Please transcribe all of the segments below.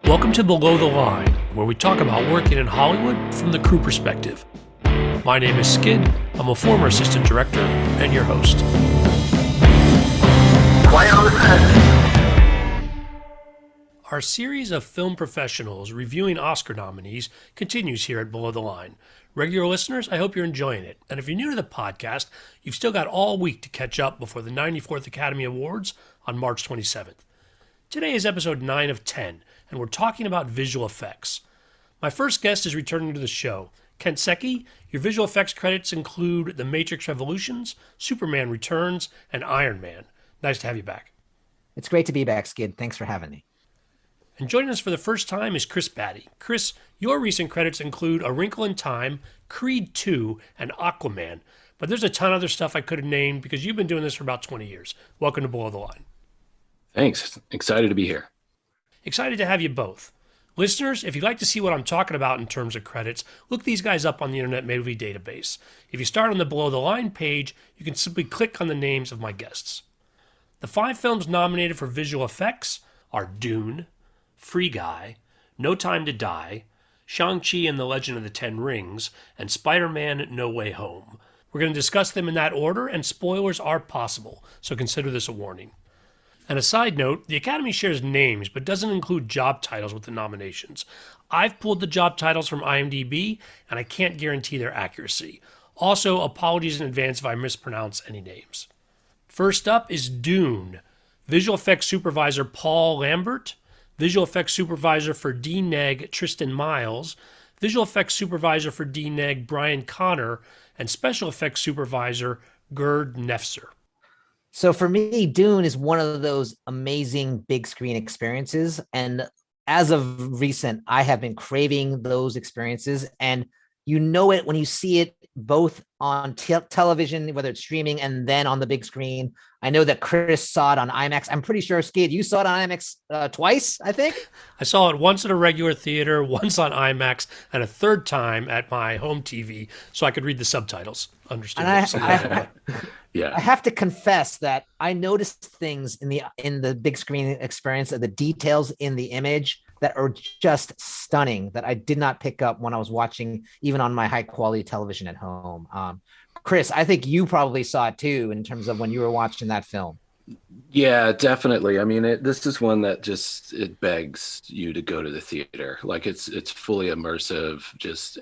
Welcome to Below the Line, where we talk about working in Hollywood from the crew perspective. My name is Skid. I'm a former assistant director and your host. Quiet on the set. Our series of film professionals reviewing Oscar nominees continues here at Below the Line. Regular listeners, I hope you're enjoying it. And if you're new to the podcast, you've still got all week to catch up before the 94th Academy Awards on March 27th. Today is episode 9 of 10, and we're talking about visual effects. My first guest is returning to the show. Kent Seki, your visual effects credits include The Matrix Revolutions, Superman Returns, and Iron Man. Nice to have you back. It's great to be back, Skid. Thanks for having me. And joining us for the first time is Chris Batty. Chris, your recent credits include A Wrinkle in Time, Creed 2, and Aquaman. But there's a ton of other stuff I could have named because you've been doing this for about 20 years. Welcome to Below the Line. Thanks. Excited to be here. Excited to have you both. Listeners, if you'd like to see what I'm talking about in terms of credits, look these guys up on the Internet Movie Database. If you start on the Below the Line page, you can simply click on the names of my guests. The 5 films nominated for visual effects are Dune, Free Guy, No Time to Die, Shang-Chi and the Legend of the Ten Rings, and Spider-Man No Way Home. We're going to discuss them in that order, and spoilers are possible, so consider this a warning. And a side note, the Academy shares names but doesn't include job titles with the nominations. I've pulled the job titles from IMDb, and I can't guarantee their accuracy. Also, apologies in advance if I mispronounce any names. First up is Dune. Visual effects supervisor Paul Lambert, visual effects supervisor for D-Neg Tristan Miles, visual effects supervisor for D-Neg Brian Connor, and special effects supervisor Gerd Nefzer. So for me, Dune is one of those amazing big screen experiences. And as of recent, I have been craving those experiences. And you know it when you see it both on television, whether it's streaming, and then on the big screen. I know that Chris saw it on IMAX. I'm pretty sure, Skid, you saw it on IMAX twice, I think? I saw it once at a regular theater, once on IMAX, and a third time at my home TV so I could read the subtitles. Understood. Yeah. I have to confess that I noticed things in the big screen experience of the details in the image that are just stunning that I did not pick up when I was watching even on my high quality television at home. Chris, I think you probably saw it too in terms of when you were watching that film. Yeah, definitely. I mean, this is one that it begs you to go to the theater. Like it's fully immersive, just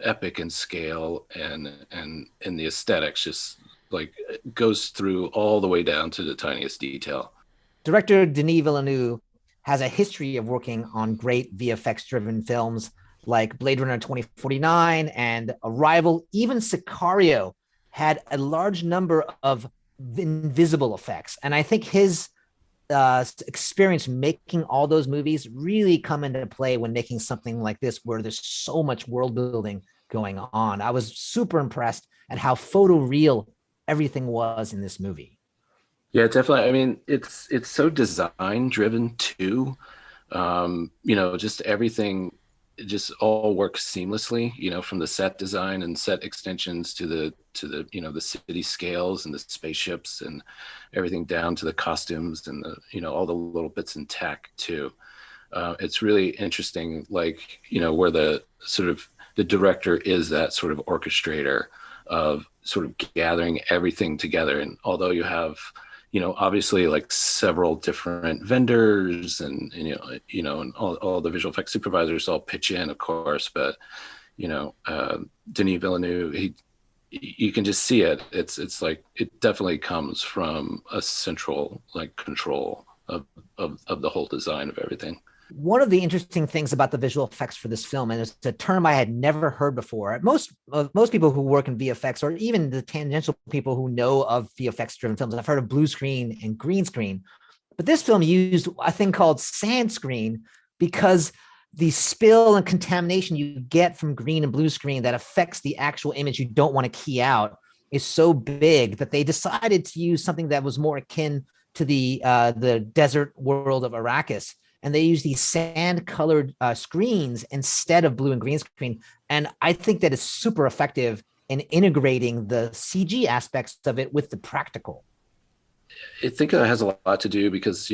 epic in scale, and the aesthetics just like goes through all the way down to the tiniest detail. Director Denis Villeneuve has a history of working on great VFX-driven films like Blade Runner 2049 and Arrival. Even Sicario had a large number of invisible effects. And I think his experience making all those movies really come into play when making something like this, where there's so much world building going on. I was super impressed at how photoreal everything was in this movie. Yeah, definitely. I mean, it's so design driven too. Just everything, it just all works seamlessly, from the set design and set extensions to the the city scales and the spaceships and everything down to the costumes and all the little bits in tech too. It's really interesting, like, where the director is that sort of orchestrator of sort of gathering everything together. And although you have, obviously like several different vendors and and all the visual effects supervisors all pitch in, of course, but Denis Villeneuve, you can just see it. It's like it definitely comes from a central like control of the whole design of everything. One of the interesting things about the visual effects for this film, and it's a term I had never heard before. Most people who work in VFX, or even the tangential people who know of VFX-driven films, I've heard of blue screen and green screen. But this film used a thing called sand screen because the spill and contamination you get from green and blue screen that affects the actual image you don't want to key out is so big that they decided to use something that was more akin to the desert world of Arrakis. And they use these sand-colored screens instead of blue and green screen. And I think that is super effective in integrating the CG aspects of it with the practical. I think that has a lot to do because,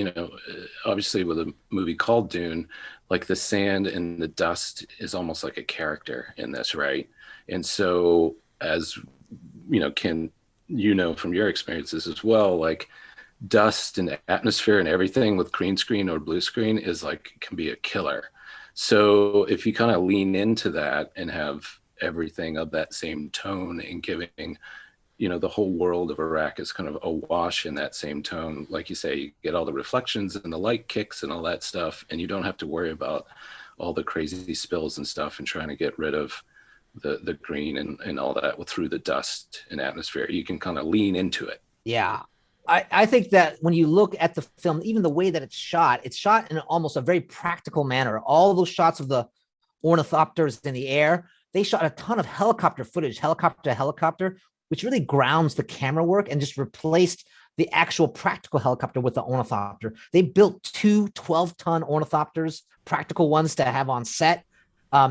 obviously with a movie called Dune, like the sand and the dust is almost like a character in this, right? And so, as Ken, from your experiences as well, like dust and atmosphere and everything with green screen or blue screen is like, can be a killer. So if you kind of lean into that and have everything of that same tone and giving the whole world of Iraq is kind of awash in that same tone. Like you say, you get all the reflections and the light kicks and all that stuff, and you don't have to worry about all the crazy spills and stuff and trying to get rid of the green and all that through the dust and atmosphere. You can kind of lean into it. Yeah. I think that when you look at the film, even the way that it's shot in almost a very practical manner. All those shots of the ornithopters in the air, they shot a ton of helicopter footage, helicopter to helicopter, which really grounds the camera work and just replaced the actual practical helicopter with the ornithopter. They built two 12-ton ornithopters, practical ones to have on set.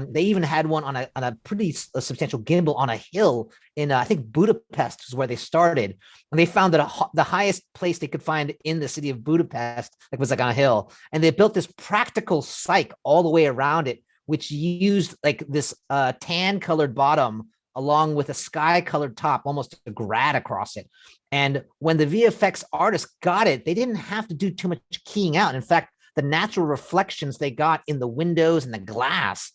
They even had one on a pretty substantial gimbal on a hill in, I think, Budapest is where they started. And they found that the highest place they could find in the city of Budapest was on a hill. And they built this practical cyc all the way around it, which used this tan colored bottom along with a sky colored top, almost a grad across it. And when the VFX artists got it, they didn't have to do too much keying out. In fact, the natural reflections they got in the windows and the glass,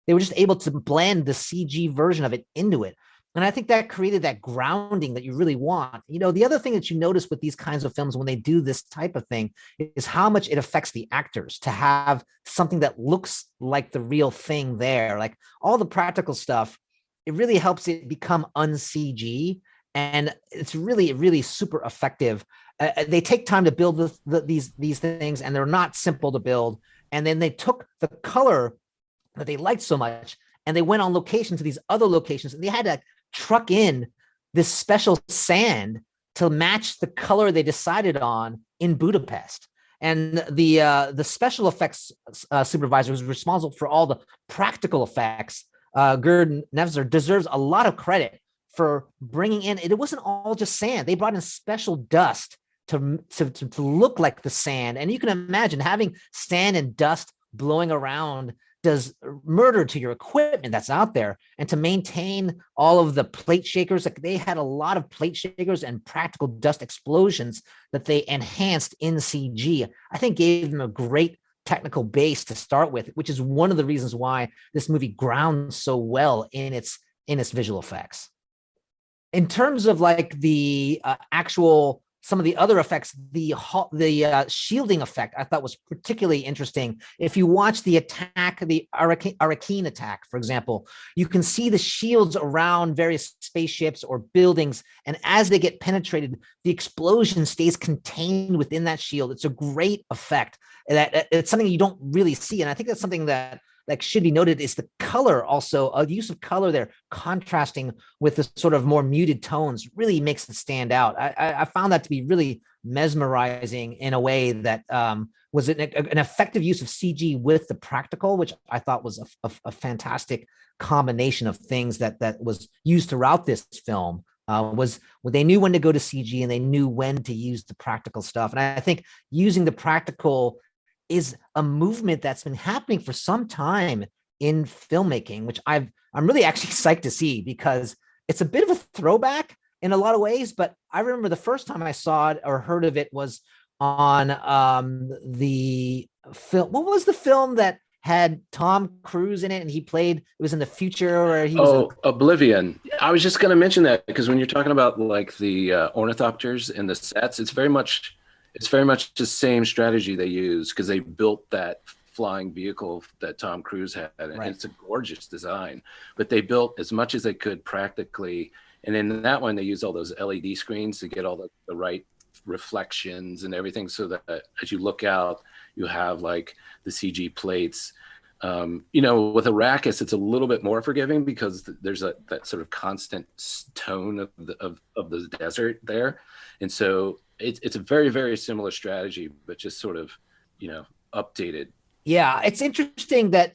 they were just able to blend the CG version of it into it. And I think that created that grounding that you really want. The other thing that you notice with these kinds of films when they do this type of thing is how much it affects the actors to have something that looks like the real thing there. Like all the practical stuff, it really helps it become un-CG, and it's really, really super effective. They take time to build these things, and they're not simple to build. And then they took the color that they liked so much, and they went on location to these other locations, and they had to truck in this special sand to match the color they decided on in Budapest. And the special effects supervisor who's responsible for all the practical effects, Gerd Nevzer, deserves a lot of credit for bringing in. It wasn't all just sand. They brought in special dust to look like the sand. And you can imagine having sand and dust blowing around does murder to your equipment that's out there. And to maintain all of the plate shakers, like they had a lot of plate shakers and practical dust explosions that they enhanced in CG, I think gave them a great technical base to start with, which is one of the reasons why this movie grounds so well in its visual effects. In terms of the actual some of the other effects, the shielding effect I thought was particularly interesting. If you watch the attack, the Arakeen attack, for example, you can see the shields around various spaceships or buildings, and as they get penetrated, the explosion stays contained within that shield. It's a great effect. That it's something you don't really see, and I think that's something that should be noted is the color also, the use of color there, contrasting with the sort of more muted tones really makes it stand out. I found that to be really mesmerizing in a way that was an effective use of CG with the practical, which I thought was a fantastic combination of things that was used throughout this film. Was when they knew when to go to CG and they knew when to use the practical stuff. And I think using the practical is a movement that's been happening for some time in filmmaking, which I'm really actually psyched to see, because it's a bit of a throwback in a lot of ways. But I remember the first time I saw it or heard of it was on the film. What was the film that had Tom Cruise in it and he played, it was in the future where he was Oblivion. I was just going to mention that because when you're talking about the ornithopters and the sets, it's very much the same strategy they use, because they built that flying vehicle that Tom Cruise had, and It's a gorgeous design. But they built as much as they could practically, and in that one they used all those LED screens to get all the right reflections and everything, so that as you look out, you have the CG plates. With Arrakis, it's a little bit more forgiving because there's that sort of constant tone of the desert there, and so it's a very, very similar strategy, but just sort of updated. Yeah, it's interesting that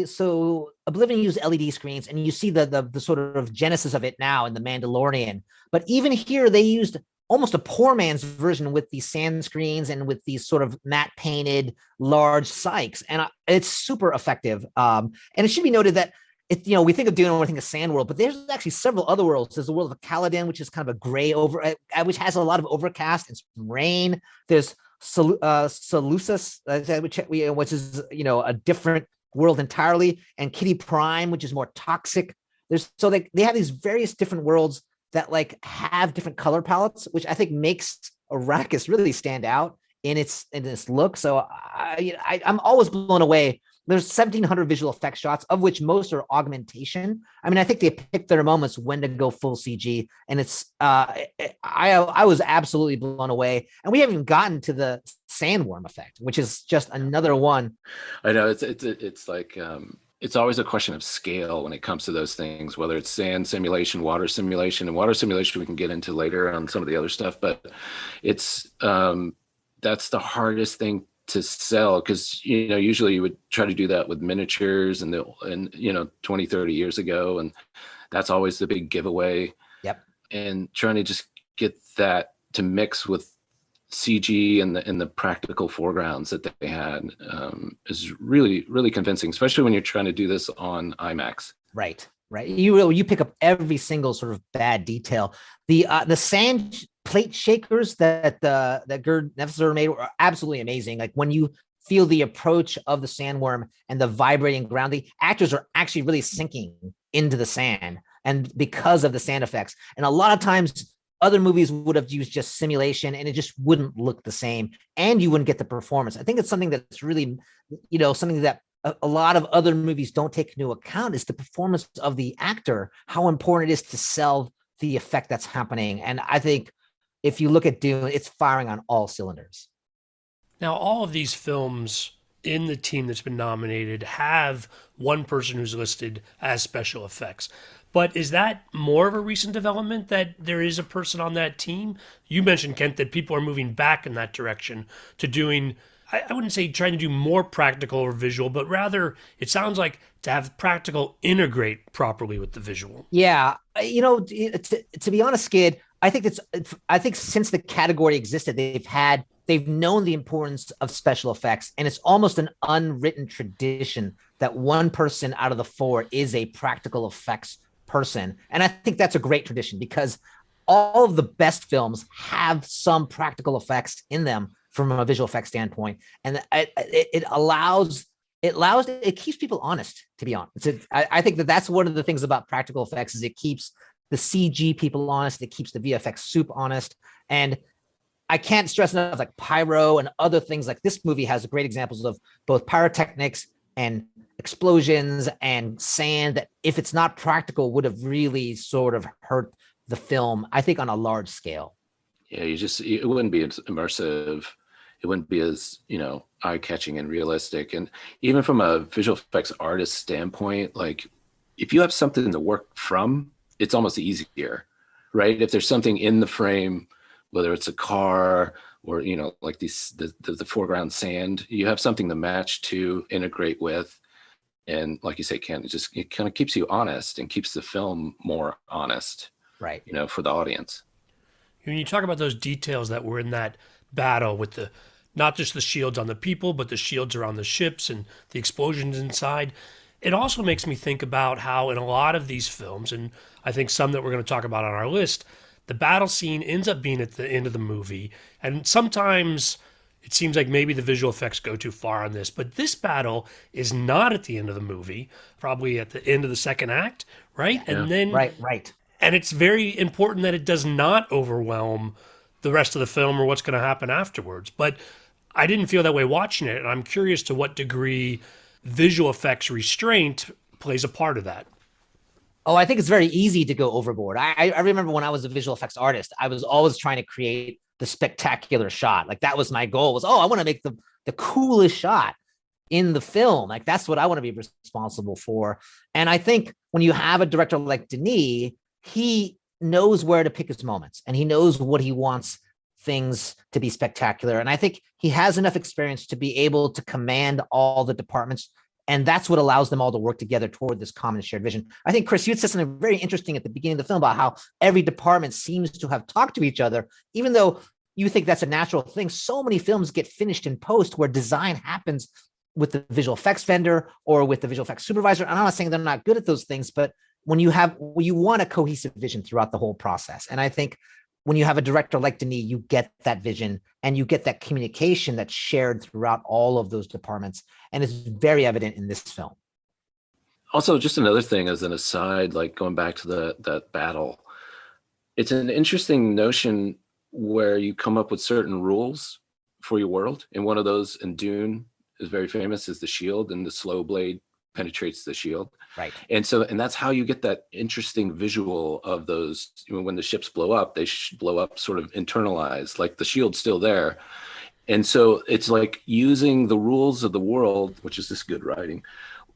so Oblivion used LED screens, and you see the sort of genesis of it now in The Mandalorian. But even here, they used almost a poor man's version with these sand screens and with these sort of matte painted large Sykes. And it's super effective. And it should be noted that we think of Dune, we think of Sand World, but there's actually several other worlds. There's the world of Caladan, which is kind of a gray which has a lot of overcast and some rain. There's Seleucus, which is, a different world entirely, and Kitty Prime, which is more toxic. They have these various different worlds that like have different color palettes, which I think makes Arrakis really stand out in its look. So I'm always blown away. There's 1,700 visual effects shots, of which most are augmentation. I mean, I think they picked their moments when to go full CG, and I was absolutely blown away. And we haven't even gotten to the sandworm effect, which is just another one. I know it's like it's always a question of scale when it comes to those things, whether it's sand simulation, water simulation, and water simulation we can get into later on some of the other stuff. But it's that's the hardest thing to sell, because usually you would try to do that with miniatures and 20, 30 years ago, and that's always the big giveaway. Yep. And trying to just get that to mix with CG and the practical foregrounds that they had is really, really convincing, especially when you're trying to do this on IMAX. Right. You pick up every single sort of bad detail. The sand plate shakers that Gerd Neffzer made were absolutely amazing. Like when you feel the approach of the sandworm and the vibrating ground, the actors are actually really sinking into the sand, and because of the sand effects. And a lot of times other movies would have used just simulation and it just wouldn't look the same, and you wouldn't get the performance. I think it's something that's really, something that a lot of other movies don't take into account, is the performance of the actor, how important it is to sell the effect that's happening. And I think if you look at Dune, it's firing on all cylinders. Now, all of these films in the team that's been nominated have one person who's listed as special effects. But is that more of a recent development, that there is a person on that team? You mentioned, Kent, that people are moving back in that direction to doing, I wouldn't say trying to do more practical or visual, but rather it sounds like to have practical integrate properly with the visual. Yeah. To be honest, Skid, I think since the category existed, they've known the importance of special effects, and it's almost an unwritten tradition that one person out of the four is a practical effects person. And I think that's a great tradition, because all of the best films have some practical effects in them from a visual effects standpoint. And it keeps people honest, to be honest. I think that's one of the things about practical effects, is it keeps the CG people honest. It keeps the VFX soup honest. And I can't stress enough, like pyro and other things. Like this movie has great examples of both pyrotechnics and explosions and sand that, if it's not practical, would have really sort of hurt the film, I think, on a large scale. Yeah, it wouldn't be as immersive. It wouldn't be as, eye-catching and realistic. And even from a visual effects artist standpoint, like if you have something to work from, it's almost easier, right? If there's something in the frame, whether it's a car or, like the foreground sand, you have something to match to, integrate with. And like you say, Ken, it kind of keeps you honest and keeps the film more honest, right? For the audience. When you talk about those details that were in that battle with not just the shields on the people, but the shields around the ships and the explosions inside, it also makes me think about how in a lot of these films, and I think some that we're going to talk about on our list, the battle scene ends up being at the end of the movie. And sometimes it seems like maybe the visual effects go too far on this, but this battle is not at the end of the movie, probably at the end of the second act, right? Yeah. And then right. And it's very important that it does not overwhelm the rest of the film or what's going to happen afterwards. But I didn't feel that way watching it, and I'm curious to what degree visual effects restraint plays a part of that. Oh, I think it's very easy to go overboard. I remember when I was a visual effects artist, I was always trying to create the spectacular shot. Like that was my goal, was, I want to make the coolest shot in the film. Like that's what I want to be responsible for. And I think when you have a director like Denis, he knows where to pick his moments, and he knows what he wants things to be spectacular. And I think he has enough experience to be able to command all the departments And that's what allows them all to work together toward this common shared vision. I think, Chris, you had said something very interesting at the beginning of the film about how every department seems to have talked to each other, even though you think that's a natural thing. So many films get finished in post where design happens with the visual effects vendor or with the visual effects supervisor. And I'm not saying they're not good at those things, but when you want a cohesive vision throughout the whole process. And I think when you have a director like Denis, you get that vision and you get that communication that's shared throughout all of those departments. And it's very evident in this film. Also, just another thing as an aside, like going back to that battle, it's an interesting notion where you come up with certain rules for your world. And one of those in Dune is very famous, is the shield, and the slow blade penetrates the shield. Right. And that's how you get that interesting visual of those, when the ships blow up, they blow up sort of internalized, like the shield's still there. And so it's like using the rules of the world, which is this good writing,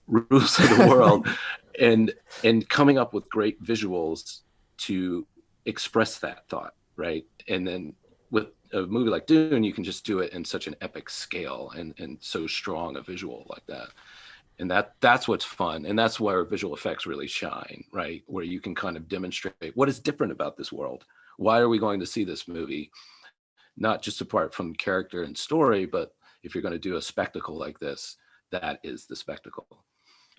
rules of the world, and coming up with great visuals to express that thought, right? And then with a movie like Dune, you can just do it in such an epic scale and so strong a visual like that. And that's what's fun. And that's where visual effects really shine, right? Where you can kind of demonstrate what is different about this world. Why are we going to see this movie? Not just apart from character and story, but if you're going to do a spectacle like this, that is the spectacle.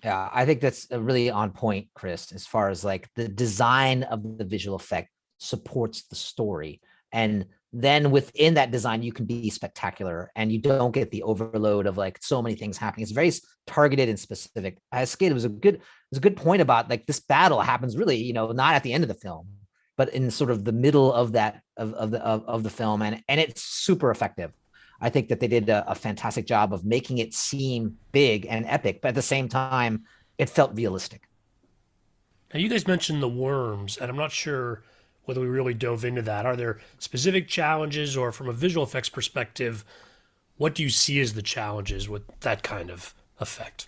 Yeah, I think that's really on point, Chris, as far as like the design of the visual effect supports the story. And then within that design, you can be spectacular and you don't get the overload of like so many things happening. It's very targeted and specific. It was a good point about like this battle happens really, not at the end of the film, but in sort of the middle of that of the film. And it's super effective. I think that they did a fantastic job of making it seem big and epic, but at the same time, it felt realistic. Now, you guys mentioned the worms, and I'm not sure whether we really dove into that. Are there specific challenges, or from a visual effects perspective, what do you see as the challenges with that kind of effect?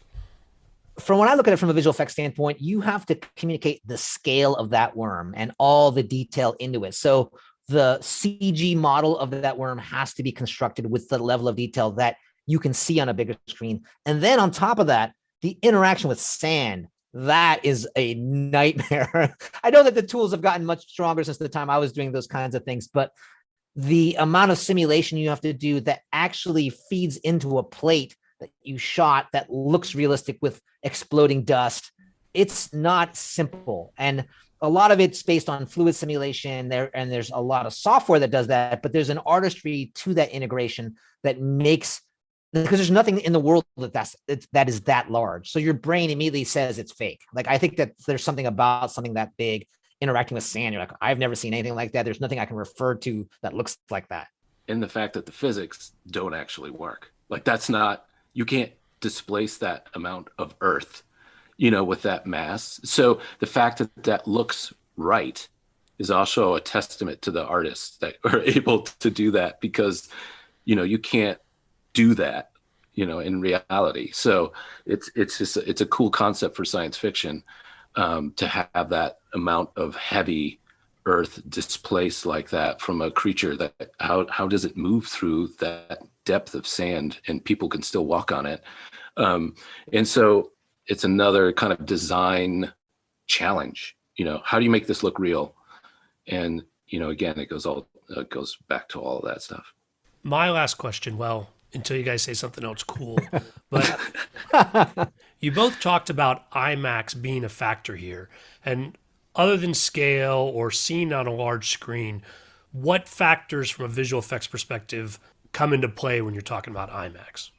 From when I look at it from a visual effects standpoint, you have to communicate the scale of that worm and all the detail into it. So the CG model of that worm has to be constructed with the level of detail that you can see on a bigger screen. And then on top of that, the interaction with sand, that is a nightmare. I know that the tools have gotten much stronger since the time I was doing those kinds of things, but the amount of simulation you have to do that actually feeds into a plate that you shot that looks realistic with exploding dust, it's not simple. And a lot of it's based on fluid simulation there, and there's a lot of software that does that, but there's an artistry to that integration that makes, because there's nothing in the world that is that large. So your brain immediately says it's fake. Like, I think that there's something about something that big interacting with sand. You're like, I've never seen anything like that. There's nothing I can refer to that looks like that. And the fact that the physics don't actually work. Like, that's not, you can't displace that amount of earth, with that mass. So the fact that that looks right is also a testament to the artists that are able to do that, because, you can't do that, in reality. So it's a cool concept for science fiction, to have that amount of heavy earth displaced like that from a creature. That how does it move through that depth of sand and people can still walk on it? And so it's another kind of design challenge. How do you make this look real? And again, it goes back to all of that stuff. My last question, well, until you guys say something else cool, but you both talked about IMAX being a factor here. And other than scale or seen on a large screen, what factors from a visual effects perspective come into play when you're talking about IMAX?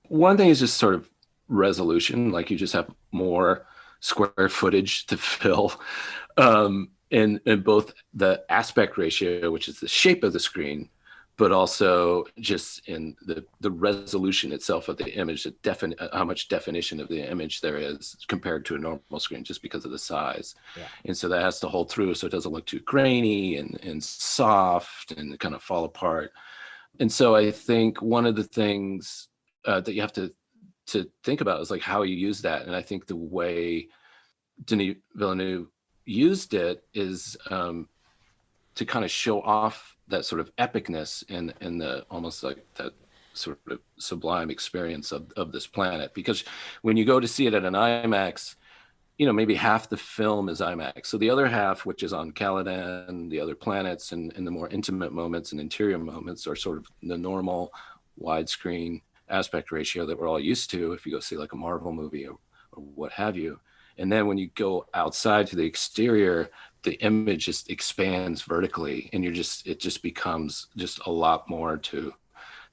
One thing is just sort of resolution, like you just have more square footage to fill, and both the aspect ratio, which is the shape of the screen, but also just in the resolution itself of the image, how much definition of the image there is compared to a normal screen, just because of the size. Yeah. And so that has to hold through so it doesn't look too grainy and soft and kind of fall apart. And so I think one of the things that you have to think about is like how you use that. And I think the way Denis Villeneuve used it is to kind of show off that sort of epicness and the almost like that sort of sublime experience of this planet. Because when you go to see it at an IMAX, maybe half the film is IMAX. So the other half, which is on Caladan, the other planets, and the more intimate moments and interior moments are sort of the normal widescreen aspect ratio that we're all used to if you go see like a Marvel movie or what have you. And then when you go outside to the exterior, the image just expands vertically, and it just becomes just a lot more to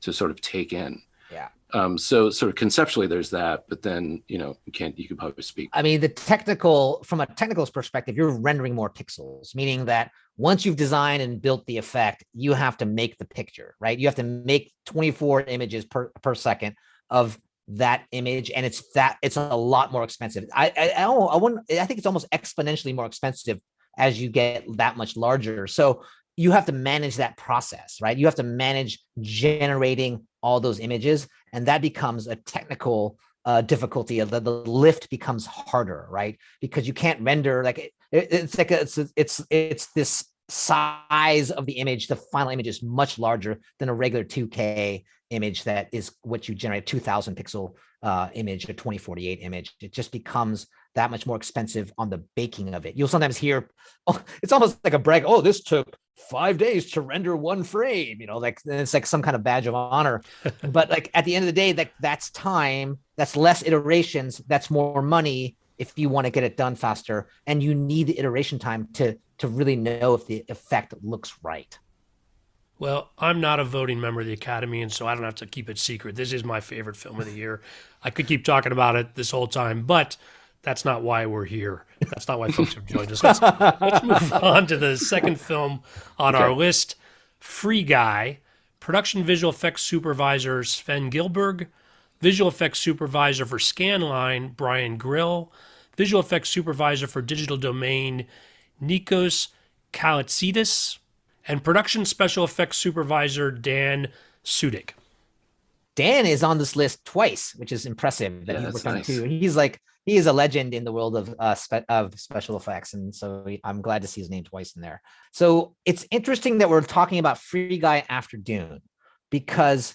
sort of take in. Yeah. So sort of conceptually there's that, but then, you could probably speak. I mean, from a technical perspective, you're rendering more pixels, meaning that once you've designed and built the effect, you have to make the picture, right? You have to make 24 images per second of that image. And it's a lot more expensive. I think it's almost exponentially more expensive as you get that much larger. So you have to manage that process, right? You have to manage generating all those images, and that becomes a technical difficulty. The lift becomes harder, right? Because you can't render it's this size of the image. The final image is much larger than a regular 2K image that is what you generate, 2000 pixel image, a 2048 image. It just becomes that much more expensive on the baking of it. You'll sometimes hear, it's almost like a brag. Oh, this took 5 days to render one frame, it's like some kind of badge of honor. But like at the end of the day, that's time, that's less iterations, that's more money if you want to get it done faster. And you need the iteration time to really know if the effect looks right. Well, I'm not a voting member of the Academy, and so I don't have to keep it secret. This is my favorite film of the year. I could keep talking about it this whole time, but that's not why we're here. That's not why folks have joined us. Let's move on to the second film on our list, Free Guy. Production visual effects supervisor, Sven Gilberg. Visual effects supervisor for Scanline, Brian Grill. Visual effects supervisor for Digital Domain, Nikos Kalitsidis. And production special effects supervisor, Dan Sudik. Dan is on this list twice, which is impressive that he's worked on too. He is a legend in the world of special effects. And so I'm glad to see his name twice in there. So it's interesting that we're talking about Free Guy after Dune, because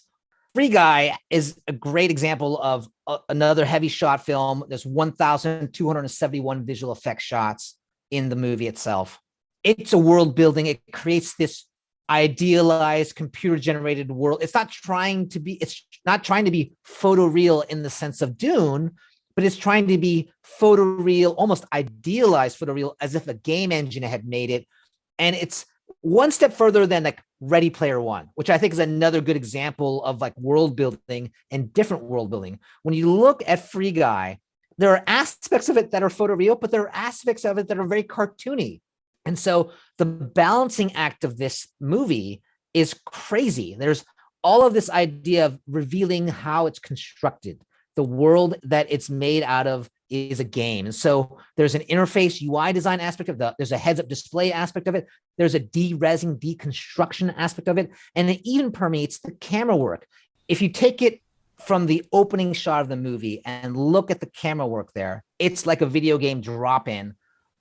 Free Guy is a great example of another heavy shot film. There's 1,271 visual effects shots in the movie itself. It's a world building. It creates this idealized computer generated world. It's not trying to be photoreal in the sense of Dune, but it's trying to be photoreal, almost idealized photoreal, as if a game engine had made it. And it's one step further than like Ready Player One, which I think is another good example of like world building and different world building. When you look at Free Guy, there are aspects of it that are photoreal, but there are aspects of it that are very cartoony. And so the balancing act of this movie is crazy. There's all of this idea of revealing how it's constructed. The world that it's made out of is a game. And so there's an interface UI design aspect of there's a heads up display aspect of it. There's a de-resing, deconstruction aspect of it. And it even permeates the camera work. If you take it from the opening shot of the movie and look at the camera work there, it's like a video game drop-in,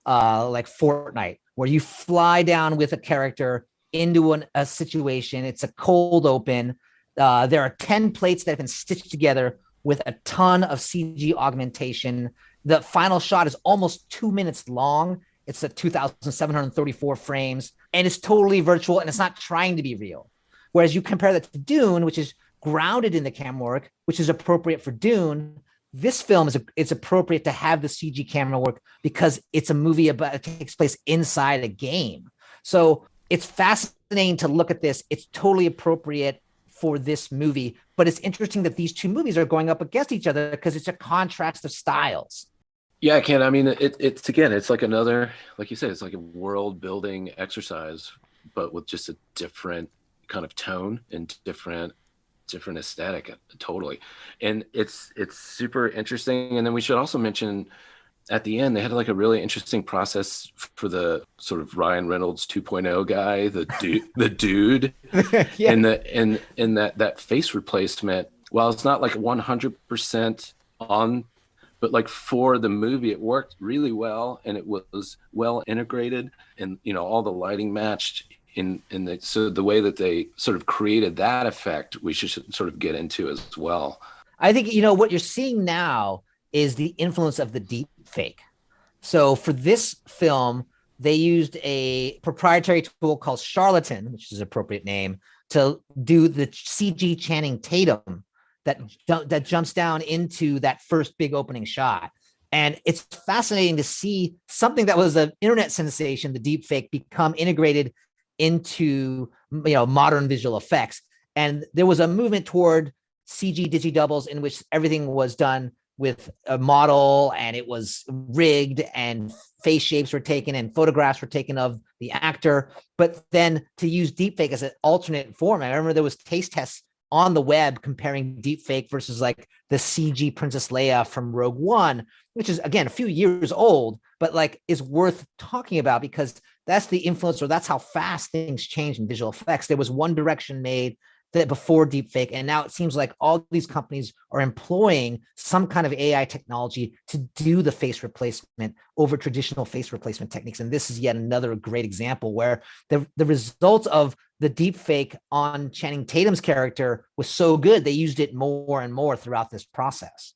like Fortnite, where you fly down with a character into a situation. It's a cold open. There are 10 plates that have been stitched together with a ton of CG augmentation. The final shot is almost 2 minutes long. It's at 2,734 frames, and it's totally virtual, and it's not trying to be real. Whereas you compare that to Dune, which is grounded in the camera work, which is appropriate for Dune. This film it's appropriate to have the CG camera work because it's a movie it takes place inside a game. So it's fascinating to look at this. It's totally appropriate for this movie, but it's interesting that these two movies are going up against each other because it's a contrast of styles. Yeah, Ken. I mean, it's like another, like you said, it's like a world building exercise, but with just a different kind of tone and different aesthetic, totally. And it's super interesting. And then we should also mention at the end, they had like a really interesting process for the sort of Ryan Reynolds 2.0 guy, the dude, yeah. and that face replacement. While it's not like 100% on, but like for the movie, it worked really well, and it was well integrated, and all the lighting matched so the way that they sort of created that effect, we should sort of get into as well. I think, what you're seeing now is the influence of the deep fake. So for this film, they used a proprietary tool called Charlatan, which is an appropriate name, to do the CG Channing Tatum that jumps down into that first big opening shot. And it's fascinating to see something that was an internet sensation, the deep fake, become integrated into modern visual effects. And there was a movement toward CG digidoubles in which everything was done with a model and it was rigged and face shapes were taken and photographs were taken of the actor. But then to use deepfake as an alternate form, I remember there was taste tests on the web comparing deepfake versus like the CG Princess Leia from Rogue One, which is, again, a few years old, but like is worth talking about because that's the influence, or that's how fast things change in visual effects. There was one direction made that before deepfake, and now it seems like all these companies are employing some kind of AI technology to do the face replacement over traditional face replacement techniques. And this is yet another great example where the result of the deepfake on Channing Tatum's character was so good, they used it more and more throughout this process.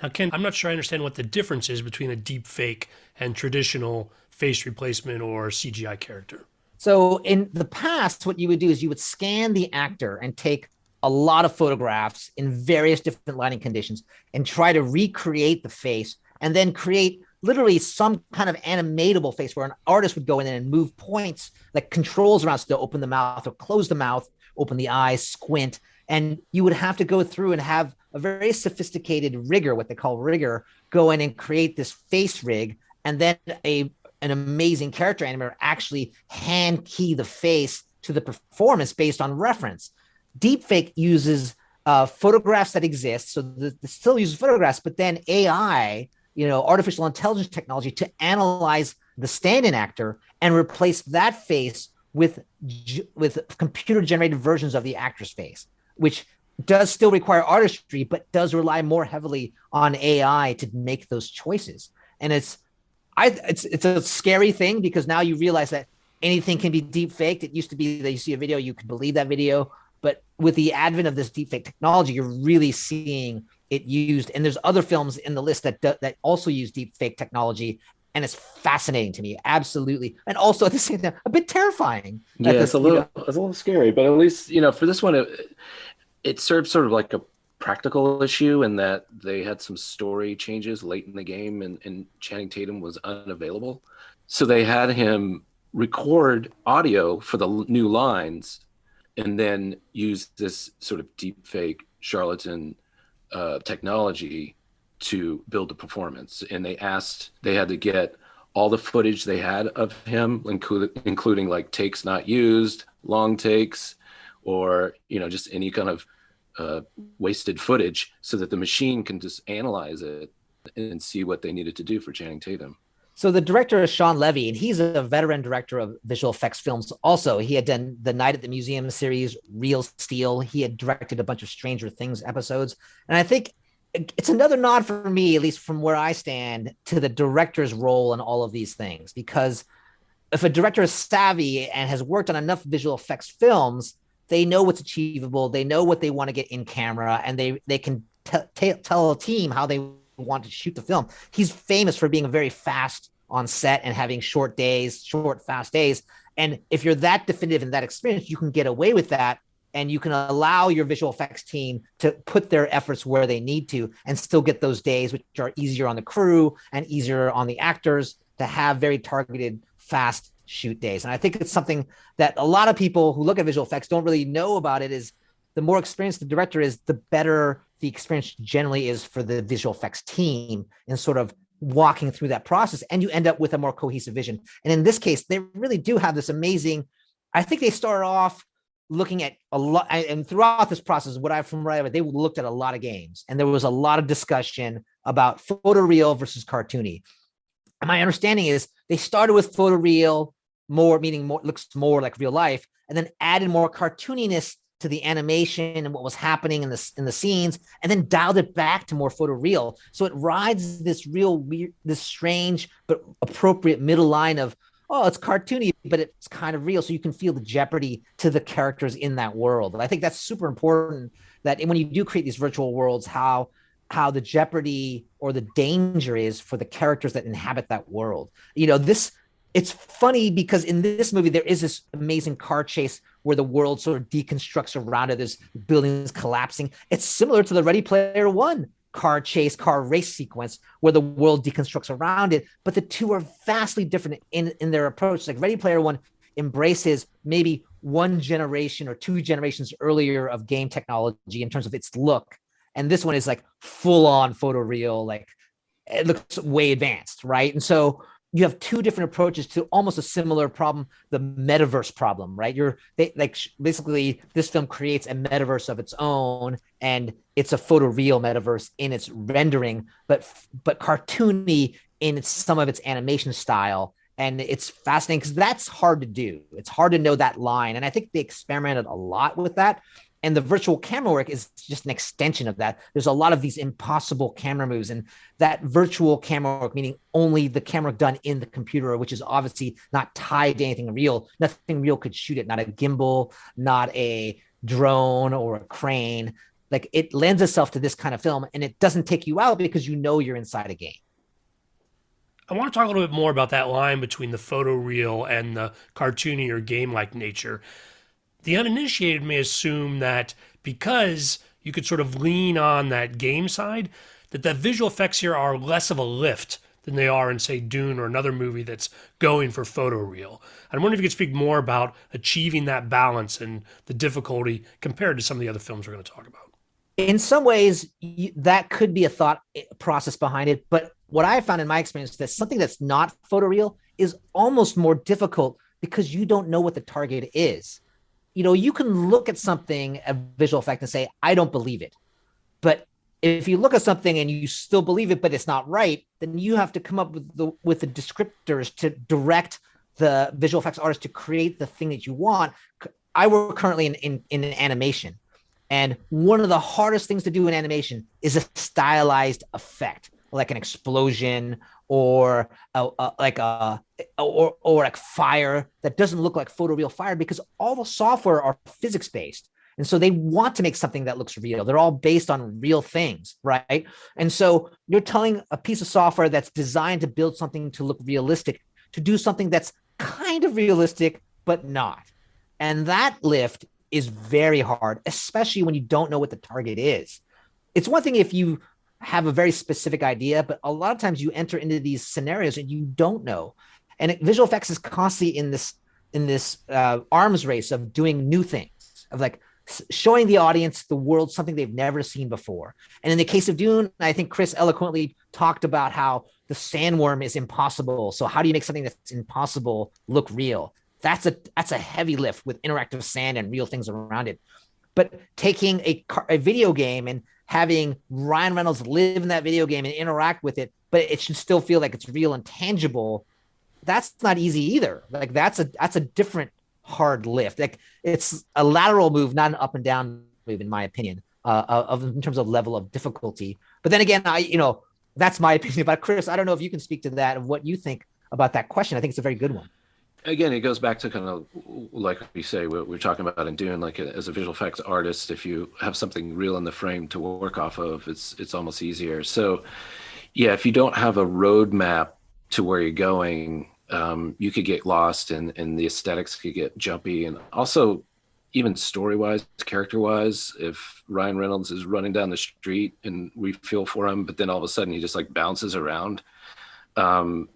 Now, Ken, I'm not sure I understand what the difference is between a deepfake and traditional face replacement or CGI character. So in the past, what you would do is you would scan the actor and take a lot of photographs in various different lighting conditions and try to recreate the face and then create literally some kind of animatable face where an artist would go in and move points like controls around to open the mouth or close the mouth, open the eyes, squint. And you would have to go through and have a very sophisticated rigger, what they call rigger, go in and create this face rig, and then an amazing character animator actually hand key the face to the performance based on reference. Deepfake uses photographs that exist, so it still uses photographs, but then AI, artificial intelligence technology to analyze the stand-in actor and replace that face with computer-generated versions of the actor's face, which does still require artistry, but does rely more heavily on AI to make those choices. And it's a scary thing because now you realize that anything can be deep faked. It used to be that you see a video, you could believe that video. But with the advent of this deep fake technology, you're really seeing it used. And there's other films in the list that also use deep fake technology. And it's fascinating to me. Absolutely. And also at the same time, a bit terrifying. Yeah, it's a little scary, but at least, for this one, it serves sort of like a practical issue in that they had some story changes late in the game and Channing Tatum was unavailable. So they had him record audio for the new lines and then use this sort of deep fake charlatan technology to build a performance. And they had to get all the footage they had of him, including like takes not used, long takes, or, just any kind of wasted footage so that the machine can just analyze it and see what they needed to do for Channing Tatum. So the director is Sean Levy, and he's a veteran director of visual effects films. Also, he had done the Night at the Museum series, Real Steel. He had directed a bunch of Stranger Things episodes. And I think it's another nod for me, at least from where I stand, to the director's role in all of these things. Because if a director is savvy and has worked on enough visual effects films, they know what's achievable. They know what they want to get in camera, and they can tell a team how they want to shoot the film. He's famous for being very fast on set and having short, fast days. And if you're that definitive and that experienced, you can get away with that. And you can allow your visual effects team to put their efforts where they need to and still get those days, which are easier on the crew and easier on the actors to have very targeted, fast shoot days. And I think it's something that a lot of people who look at visual effects don't really know about. It is the more experienced the director is, the better the experience generally is for the visual effects team in sort of walking through that process. And you end up with a more cohesive vision. And in this case, they really do have this amazing, I think they start off looking at a lot, and throughout this process, they looked at a lot of games, and there was a lot of discussion about photoreal versus cartoony. And my understanding is they started with photoreal, looks more like real life, and then added more cartooniness to the animation and what was happening in the scenes, and then dialed it back to more photoreal. So it rides this strange but appropriate middle line of, oh, it's cartoony, but it's kind of real. So you can feel the jeopardy to the characters in that world. I think that's super important, that when you do create these virtual worlds, how the jeopardy or the danger is for the characters that inhabit that world. This, it's funny because in this movie there is this amazing car chase where the world sort of deconstructs around it. There's buildings collapsing. It's similar to the Ready Player One car chase, car race sequence where the world deconstructs around it. But the two are vastly different in their approach. Like Ready Player One embraces maybe one generation or two generations earlier of game technology in terms of its look. And this one is like full on photoreal, like it looks way advanced, right? And so you have two different approaches to almost a similar problem, the metaverse problem, right? Basically this film creates a metaverse of its own, and it's a photoreal metaverse in its rendering, but cartoony in some of its animation style. And it's fascinating because that's hard to do. It's hard to know that line. And I think they experimented a lot with that. And the virtual camera work is just an extension of that. There's a lot of these impossible camera moves, and that virtual camera work, meaning only the camera done in the computer, which is obviously not tied to anything real. Nothing real could shoot it, not a gimbal, not a drone or a crane. Like, it lends itself to this kind of film, and it doesn't take you out because you're inside a game. I want to talk a little bit more about that line between the photoreal and the cartoony or game-like nature. The uninitiated may assume that because you could sort of lean on that game side, that the visual effects here are less of a lift than they are in, say, Dune or another movie that's going for photoreal. I'm wondering if you could speak more about achieving that balance and the difficulty compared to some of the other films we're going to talk about. In some ways, that could be a thought process behind it. But what I found in my experience is that something that's not photoreal is almost more difficult because you don't know what the target is. You can look at something, a visual effect, and say, I don't believe it. But if you look at something and you still believe it, but it's not right, then you have to come up with the descriptors to direct the visual effects artist to create the thing that you want. I work currently in animation. And one of the hardest things to do in animation is a stylized effect, like an explosion or like fire that doesn't look like photoreal fire, because all the software are physics based. And so they want to make something that looks real. They're all based on real things, right? And so you're telling a piece of software that's designed to build something to look realistic to do something that's kind of realistic, but not. And that lift is very hard, especially when you don't know what the target is. It's one thing if you have a very specific idea, but a lot of times you enter into these scenarios and you don't know. And visual effects is constantly in this arms race of doing new things, of like showing the audience, the world, something they've never seen before. And in the case of Dune, I think Chris eloquently talked about how the sandworm is impossible. So how do you make something that's impossible look real? That's a heavy lift with interactive sand and real things around it. But taking a video game and having Ryan Reynolds live in that video game and interact with it, but it should still feel like it's real and tangible, that's not easy either. Like that's a different hard lift. Like it's a lateral move, not an up and down move, in my opinion, in terms of level of difficulty. But then again, that's my opinion about Chris. I don't know if you can speak to that, of what you think about that question. I think it's a very good one. Again, it goes back to kind of like we say, what we're talking about in Dune, like as a visual effects artist, if you have something real in the frame to work off of, it's almost easier. So yeah, if you don't have a roadmap to where you're going, you could get lost and the aesthetics could get jumpy. And also even story-wise, character-wise, if Ryan Reynolds is running down the street and we feel for him, but then all of a sudden he just like bounces around, then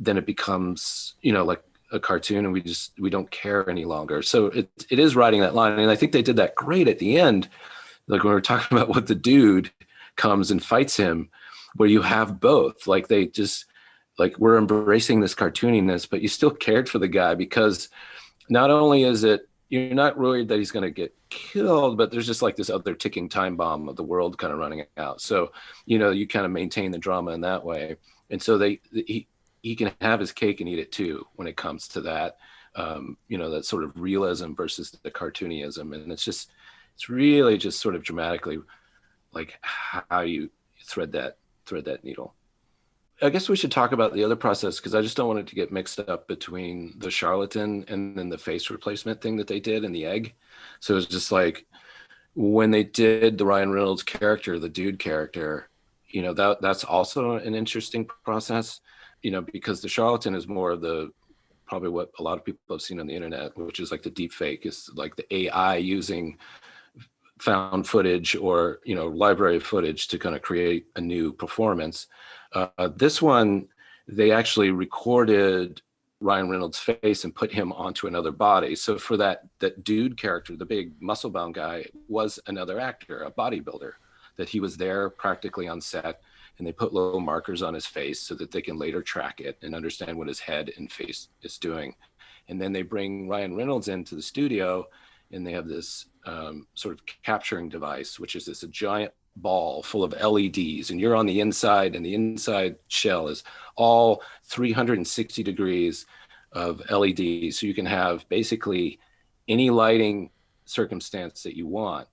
it becomes, like a cartoon, and we don't care any longer. So it is riding that line. And I think they did that great at the end. Like when we were talking about what the dude comes and fights him, where you have both, like they just like, we're embracing this cartooniness, but you still cared for the guy, because not only is it, you're not worried that he's going to get killed, but there's just like this other ticking time bomb of the world kind of running out. So, you kind of maintain the drama in that way. And so he can have his cake and eat it too when it comes to that, that sort of realism versus the cartoonyism. And it's really just sort of dramatically like how you thread that needle. I guess we should talk about the other process because I just don't want it to get mixed up between the charlatan and then the face replacement thing that they did in the egg. So it's just like when they did the Ryan Reynolds character, the dude character, that's also an interesting process, because the charlatan is more of the probably what a lot of people have seen on the internet, which is like the deep fake, is like the AI using found footage or library footage to kind of create a new performance. This one, they actually recorded Ryan Reynolds' face and put him onto another body. So for that dude character, the big muscle bound guy, was another actor, a bodybuilder, that he was there practically on set, and they put little markers on his face so that they can later track it and understand what his head and face is doing. And then they bring Ryan Reynolds into the studio, and they have this sort of capturing device, which is a giant ball full of LEDs, and you're on the inside, and the inside shell is all 360 degrees of LEDs. So you can have basically any lighting circumstance that you want.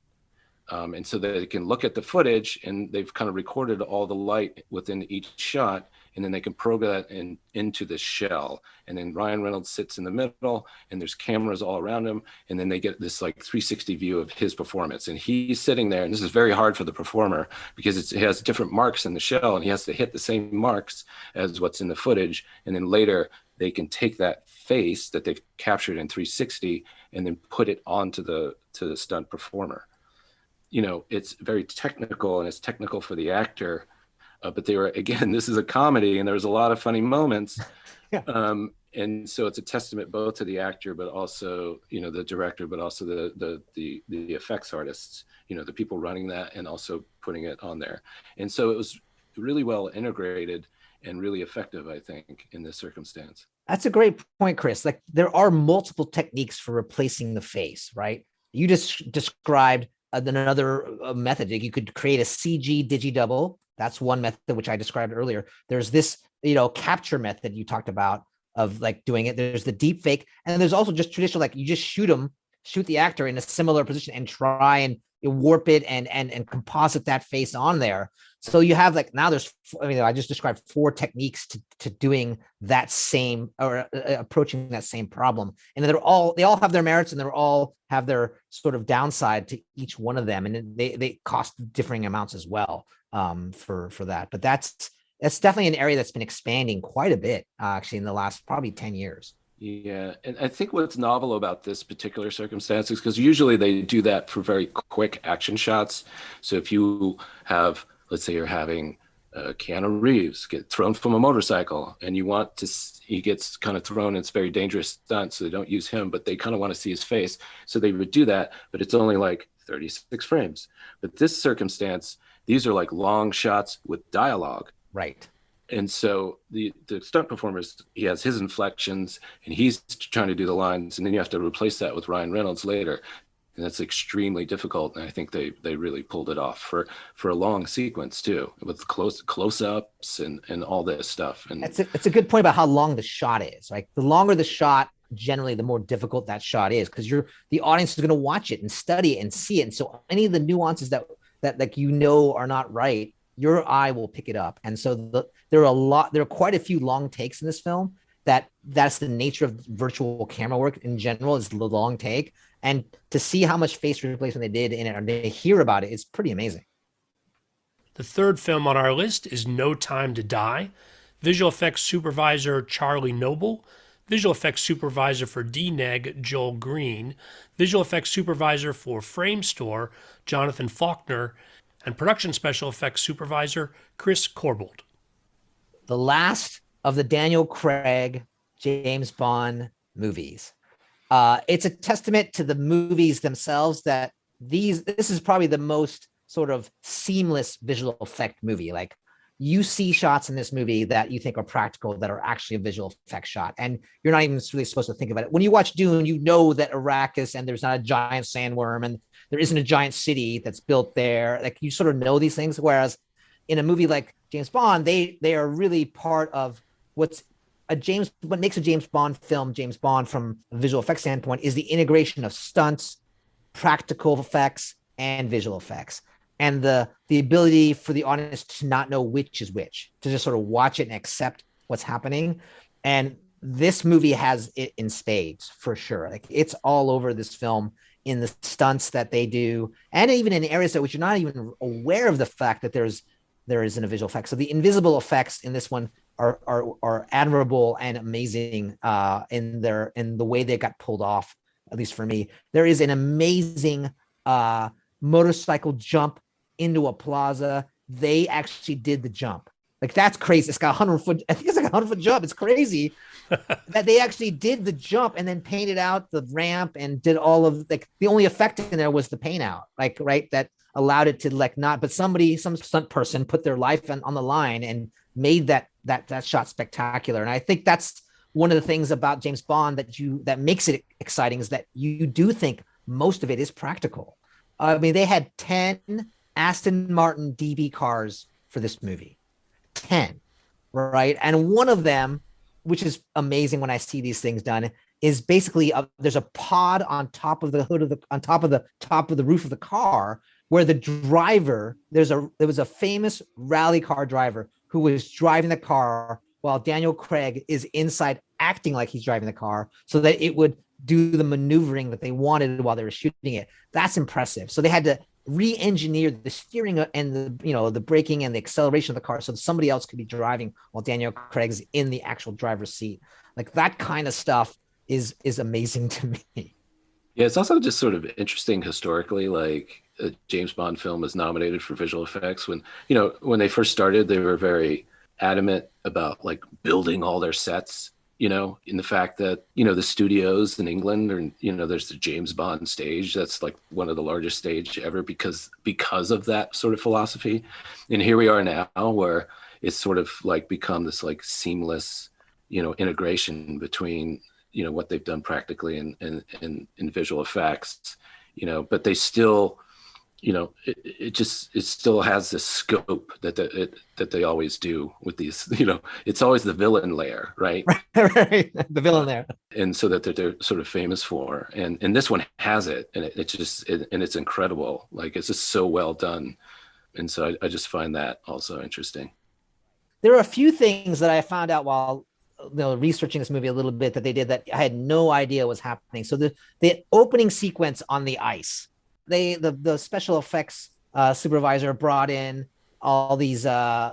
And so that they can look at the footage, and they've kind of recorded all the light within each shot, and then they can program that into the shell. And then Ryan Reynolds sits in the middle, and there's cameras all around him, and then they get this like 360 view of his performance. And he's sitting there, and this is very hard for the performer because it has different marks in the shell, and he has to hit the same marks as what's in the footage. And then later they can take that face that they've captured in 360 and then put it onto the stunt performer. It's very technical, and it's technical for the actor. But they were, again, this is a comedy, and there was a lot of funny moments. Yeah. And so it's a testament both to the actor, but also, the director, but also the effects artists, the people running that and also putting it on there. And so it was really well integrated and really effective, I think, in this circumstance. That's a great point, Chris. Like, there are multiple techniques for replacing the face, right? You just described another method. You could create a CG digidouble. That's one method, which I described earlier. There's this, capture method you talked about of like doing it. There's the deep fake. And there's also just traditional, like you just shoot the actor in a similar position and try and warp it and composite that face on there. So you have like, now there's, I just described 4 techniques to doing that same or approaching that same problem. And they all have their merits, and they all have their sort of downside to each one of them. And they cost differing amounts as well for that. But that's definitely an area that's been expanding quite a bit, actually, in the last probably 10 years. Yeah, and I think what's novel about this particular circumstance is because usually they do that for very quick action shots. So if you have, let's say you're having Keanu Reeves get thrown from a motorcycle, and he gets kind of thrown, and it's very dangerous stunt, so they don't use him, but they kind of want to see his face. So they would do that, but it's only like 36 frames. But this circumstance, these are like long shots with dialogue. Right. And so the stunt performers, he has his inflections, and he's trying to do the lines, and then you have to replace that with Ryan Reynolds later. And that's extremely difficult. And I think they really pulled it off for a long sequence too, with close-ups and all this stuff. And it's a good point about how long the shot is. Like, the longer the shot, generally the more difficult that shot is, because the audience is going to watch it and study it and see it. And so any of the nuances that like, are not right, your eye will pick it up. And so there are quite a few long takes in this film. That's the nature of virtual camera work in general, is the long take. And to see how much face replacement they did in it, or they hear about it, is pretty amazing. The third film on our list is No Time to Die. Visual effects supervisor Charlie Noble. Visual effects supervisor for DNEG, Joel Green. Visual effects supervisor for Framestore, Jonathan Faulkner. And production special effects supervisor, Chris Corbold. The last of the Daniel Craig James Bond movies. It's a testament to the movies themselves that this is probably the most sort of seamless visual effect movie. Like, you see shots in this movie that you think are practical that are actually a visual effect shot, and you're not even really supposed to think about it. When you watch Dune, you know that Arrakis, and there's not a giant sandworm, and there isn't a giant city that's built there. Like, you sort of know these things. Whereas in a movie like James Bond, they are really part of what makes a James Bond film James Bond from a visual effects standpoint, is the integration of stunts, practical effects, and visual effects. and the ability for the audience to not know which is which, to just sort of watch it and accept what's happening. And this movie has it in spades for sure. Like it's all over this film in the stunts that they do, and even in areas that which you're not even aware of the fact that there is an visual effect. So the invisible effects in this one are admirable and amazing in the way they got pulled off. At least for me, there is an amazing motorcycle jump into a plaza. They actually did the jump. Like that's crazy. It's got 100-foot. I think it's like 100-foot jump. It's crazy that they actually did the jump and then painted out the ramp and did all of like the only effect in there was the paint out, like right, that allowed it to like not. But some stunt person put their life on the line and made that shot spectacular. And I think that's one of the things about James Bond that makes it exciting is that you do think most of it is practical. I mean, they had 10 Aston Martin DB cars for this movie. 10, right? And one of them, which is amazing when I see these things done, is basically there's a pod on top of the hood of the roof of the car where the driver, there was a famous rally car driver who was driving the car while Daniel Craig is inside acting like he's driving the car so that it would do the maneuvering that they wanted while they were shooting it. That's impressive. So they had to re-engineer the steering and the braking and the acceleration of the car so that somebody else could be driving while Daniel Craig's in the actual driver's seat. Like that kind of stuff is amazing to me. Yeah, it's also just sort of interesting historically, like a James Bond film is nominated for visual effects. When they first started, they were very adamant about like building all their sets, in the fact that, the studios in England or, there's the James Bond stage. That's like one of the largest stage ever because of that sort of philosophy. And here we are now where it's sort of like become this like seamless, integration between, what they've done practically and in visual effects, but they still, it still has this scope that they always do with these, it's always the villain layer, right? Right. The villain layer. And so that they're sort of famous for, and this one has it, and it's incredible. Like it's just so well done. And so I just find that also interesting. There are a few things that I found out while researching this movie a little bit that they did that I had no idea was happening. So the opening sequence on the ice, the special effects supervisor brought in all these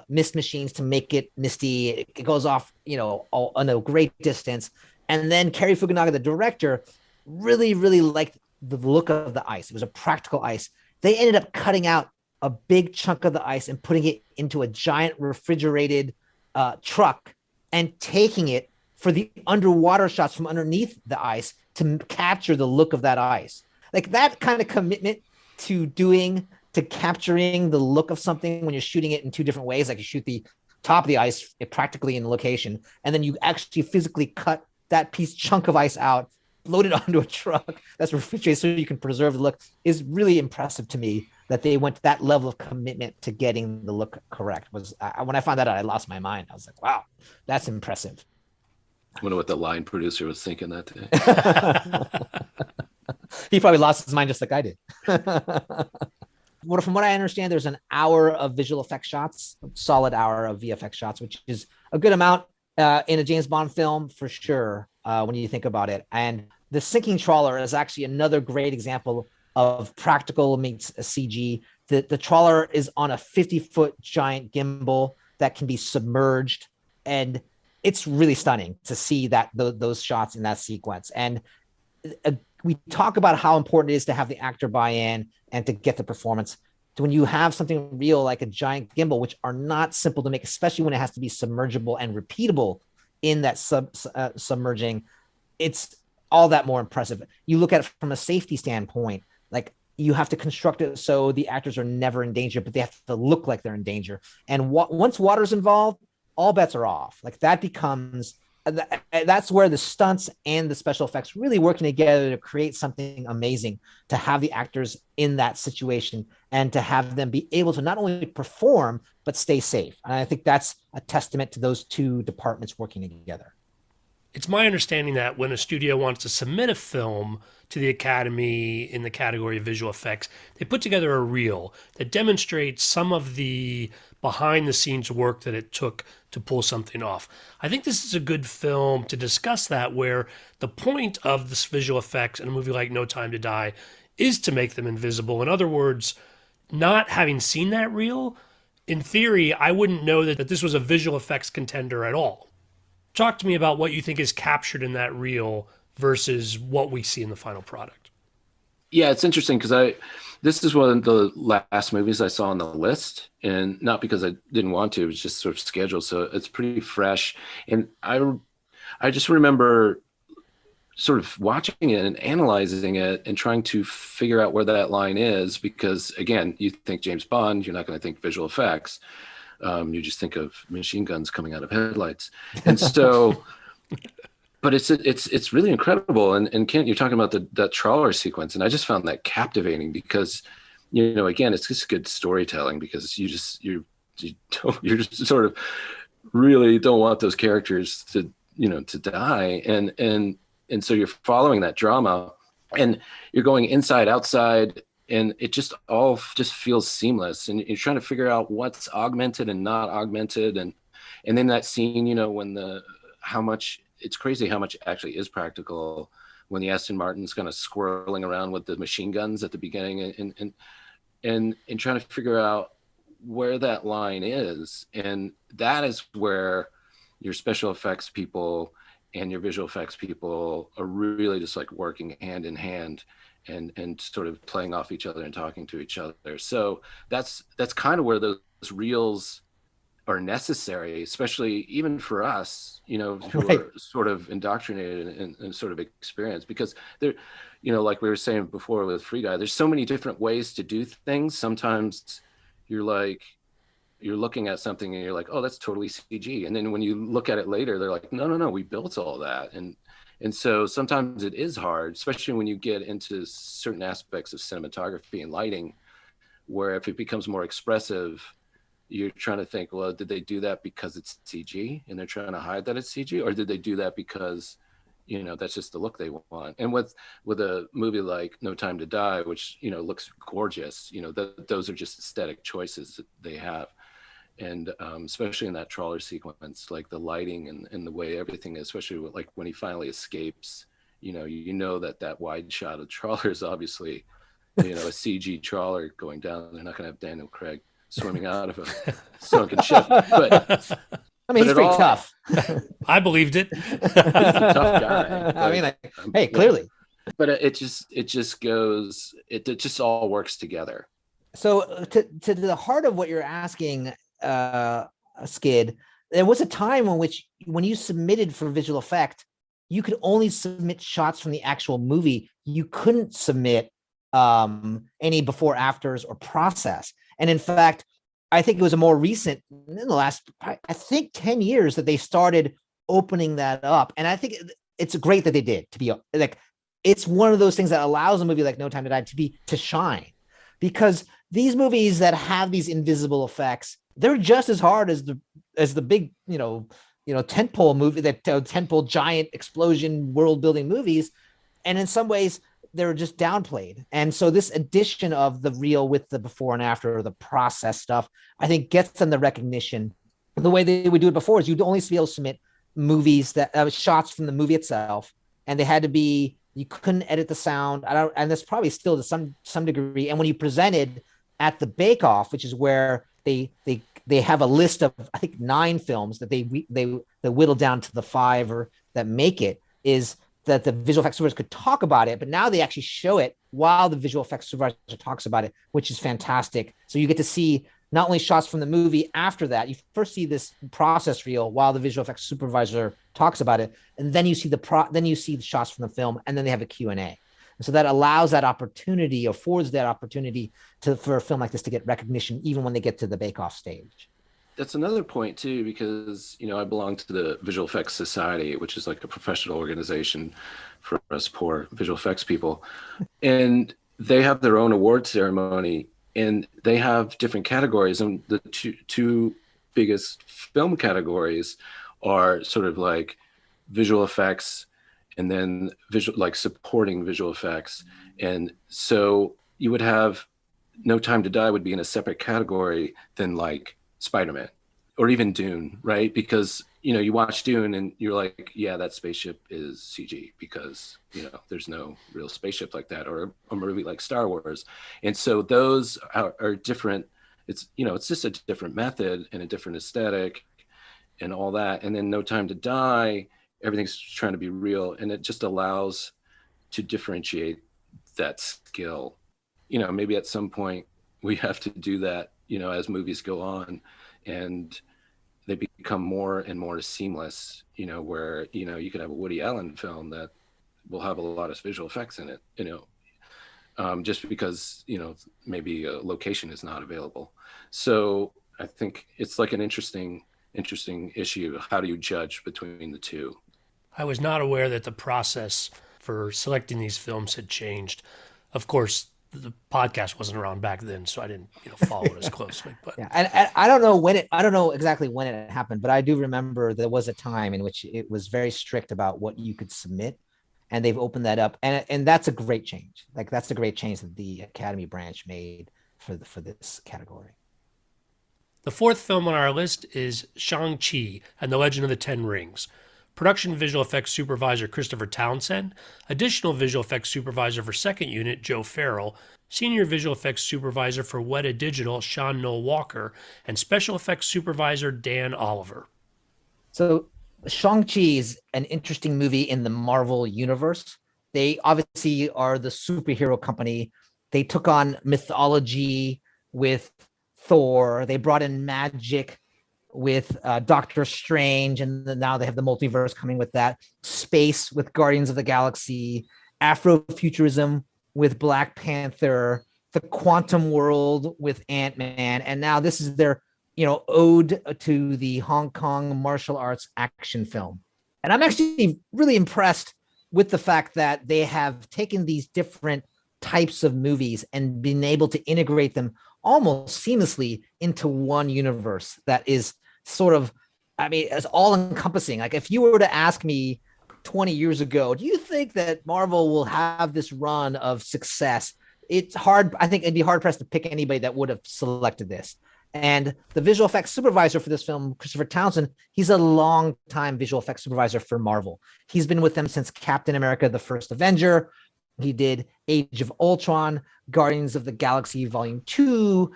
mist machines to make it misty. It goes off, on a great distance. And then Cary Fukunaga, the director, really, really liked the look of the ice. It was a practical ice. They ended up cutting out a big chunk of the ice and putting it into a giant refrigerated truck and taking it for the underwater shots from underneath the ice to capture the look of that ice. Like that kind of commitment to capturing the look of something when you're shooting it in two different ways. Like you shoot the top of the ice practically in the location, and then you actually physically cut that chunk of ice out, load it onto a truck that's refrigerated so you can preserve the look, is really impressive to me that they went to that level of commitment to getting the look correct. When I found that out, I lost my mind. I was like, wow, that's impressive. I wonder what the line producer was thinking that day. He probably lost his mind just like I did. From what I understand, there's an hour of visual effects shots, a solid hour of VFX shots, which is a good amount in a James Bond film for sure, when you think about it. And the sinking trawler is actually another great example of practical meets CG. The trawler is on a 50-foot giant gimbal that can be submerged, and it's really stunning to see those shots in that sequence. And we talk about how important it is to have the actor buy in and to get the performance. When you have something real like a giant gimbal, which are not simple to make, especially when it has to be submergible and repeatable in that submerging, it's all that more impressive. You look at it from a safety standpoint, like you have to construct it so the actors are never in danger, but they have to look like they're in danger. And once water's involved, all bets are off. Like that becomes, that's where the stunts and the special effects really working together to create something amazing, to have the actors in that situation and to have them be able to not only perform, but stay safe. And I think that's a testament to those two departments working together. It's my understanding that when a studio wants to submit a film to the Academy in the category of visual effects, they put together a reel that demonstrates some of the behind the scenes work that it took to pull something off. I think this is a good film to discuss that, where the point of this visual effects in a movie like No Time to Die is to make them invisible. In other words, not having seen that reel, in theory, I wouldn't know that this was a visual effects contender at all. Talk to me about what you think is captured in that reel versus what we see in the final product. Yeah, it's interesting because this is one of the last movies I saw on the list, and not because I didn't want to, it was just sort of scheduled. So it's pretty fresh. And I just remember sort of watching it and analyzing it and trying to figure out where that line is, because again, you think James Bond, you're not going to think visual effects. You just think of machine guns coming out of headlights. And so, but it's really incredible. And Kent, you're talking about that trawler sequence, and I just found that captivating because, again, it's just good storytelling, because you just sort of really don't want those characters to die, and so you're following that drama, and you're going inside, outside, and it just all just feels seamless, and you're trying to figure out what's augmented and not augmented, and then that scene, it's crazy how much actually is practical when the Aston Martin's kind of squirreling around with the machine guns at the beginning, and trying to figure out where that line is. And that is where your special effects people and your visual effects people are really just like working hand in hand and sort of playing off each other and talking to each other. So that's kind of where those reels are necessary, especially even for us, who Right. are sort of indoctrinated and sort of experienced, because there, like we were saying before with Free Guy, there's so many different ways to do things. Sometimes you're looking at something and you're like, oh, that's totally CG. And then when you look at it later, they're like, no, we built all that. And so sometimes it is hard, especially when you get into certain aspects of cinematography and lighting, where if it becomes more expressive, you're trying to think, well, did they do that because it's CG and they're trying to hide that it's CG? Or did they do that because, that's just the look they want? And with a movie like No Time to Die, which, looks gorgeous, those are just aesthetic choices that they have. And especially in that trawler sequence, like the lighting and the way everything is, especially like when he finally escapes, that wide shot of trawler is obviously, a CG trawler going down. They're not going to have Daniel Craig swimming out of a sunken ship. But I mean, he's pretty tough. I believed it. he's a tough guy. I mean, hey, clearly. But it just goes. It just all works together. So to the heart of what you're asking, Skid, there was a time when you submitted for visual effect, you could only submit shots from the actual movie. You couldn't submit any before afters or process. And in fact, I think it was a more recent, in the last, I think 10 years, that they started opening that up. And I think it's great that they did, to be like, it's one of those things that allows a movie like No Time to Die to shine, because these movies that have these invisible effects, they're just as hard as the big, tentpole movie, that tentpole giant explosion world building movies. And in some ways, they're just downplayed. And so this addition of the reel with the before and after, or the process stuff, I think gets them the recognition. The way they would do it before is you'd only be able to submit movies that shots from the movie itself, and they had to be, you couldn't edit the sound. And that's probably still to some degree. And when you presented at the Bake Off, which is where they have a list of, I think, 9 films that they whittle down to the 5 or that make it, is that the visual effects supervisor could talk about it, but now they actually show it while the visual effects supervisor talks about it, which is fantastic. So you get to see not only shots from the movie after that, you first see this process reel while the visual effects supervisor talks about it, and then you see the shots from the film, and then they have a Q&A. And so that allows that opportunity, affords that opportunity for a film like this to get recognition, even when they get to the Bake Off stage. That's another point too, because I belong to the Visual Effects Society, which is like a professional organization for us poor visual effects people, and they have their own award ceremony, and they have different categories, and the two biggest film categories are sort of like visual effects, and then supporting visual effects. And so you would have No Time to Die would be in a separate category than like Spider-Man or even Dune, right? Because, you watch Dune and you're like, yeah, that spaceship is CG because, there's no real spaceship like that, or a movie like Star Wars. And so those are different. It's, it's just a different method and a different aesthetic and all that. And then No Time to Die, everything's trying to be real. And it just allows to differentiate that skill. Maybe at some point we have to do that, as movies go on and they become more and more seamless, where, you could have a Woody Allen film that will have a lot of visual effects in it, just because, maybe a location is not available. So I think it's like an interesting issue. How do you judge between the two? I was not aware that the process for selecting these films had changed. Of course, the podcast wasn't around back then, so I didn't follow it as closely. But yeah, and I don't know exactly when it happened, but I do remember there was a time in which it was very strict about what you could submit, and they've opened that up, and that's a great change. Like that's a great change that the Academy branch made for this category. the fourth film on our list is Shang-Chi and the Legend of the Ten Rings. Production visual effects supervisor Christopher Townsend, additional visual effects supervisor for second unit Joe Farrell, senior visual effects supervisor for Weta Digital Sean Noel Walker, and special effects supervisor Dan Oliver. So Shang-Chi is an interesting movie in the Marvel universe. They obviously are the superhero company. They took on mythology with Thor. They brought in magic with Doctor Strange, and now they have the multiverse coming with that. Space with Guardians of the Galaxy, Afrofuturism with Black Panther, the quantum world with Ant-Man, and now this is their ode to the Hong Kong martial arts action film. And I'm actually really impressed with the fact that they have taken these different types of movies and been able to integrate them almost seamlessly into one universe that is sort of, it's all encompassing. Like if you were to ask me 20 years ago, do you think that Marvel will have this run of success? It's hard. I think it'd be hard pressed to pick anybody that would have selected this. And the visual effects supervisor for this film, Christopher Townsend, he's a long time visual effects supervisor for Marvel. He's been with them since Captain America, the First Avenger. He did Age of Ultron, Guardians of the Galaxy Volume 2.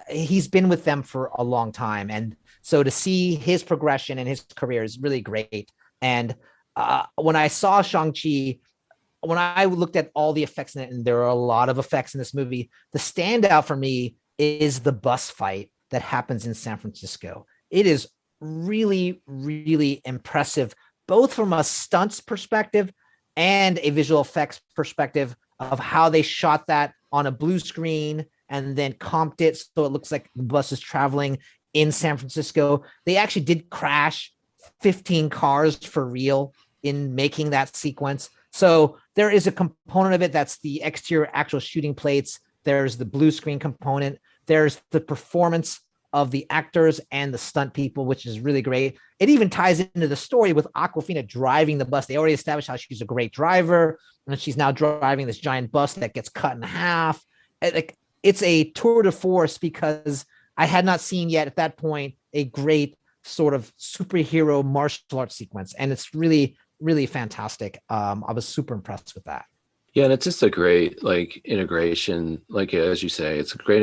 He's been with them for a long time. And so to see his progression and his career is really great. And when I saw Shang-Chi, when I looked at all the effects in it, and there are a lot of effects in this movie, the standout for me is the bus fight that happens in San Francisco. It is really, really impressive, both from a stunts perspective and a visual effects perspective of how they shot that on a blue screen and then comped it so it looks like the bus is traveling in San Francisco. They actually did crash 15 cars for real in making that sequence. So there is a component of it that's the exterior actual shooting plates. There's the blue screen component. There's the performance of the actors and the stunt people, which is really great. It even ties into the story with Awkwafina driving the bus. They already established how she's a great driver, and she's now driving this giant bus that gets cut in half. It's a tour de force because I had not seen yet at that point a great sort of superhero martial arts sequence, and it's really, really fantastic. I was super impressed with that. Yeah, and it's just a great integration, as you say, it's a great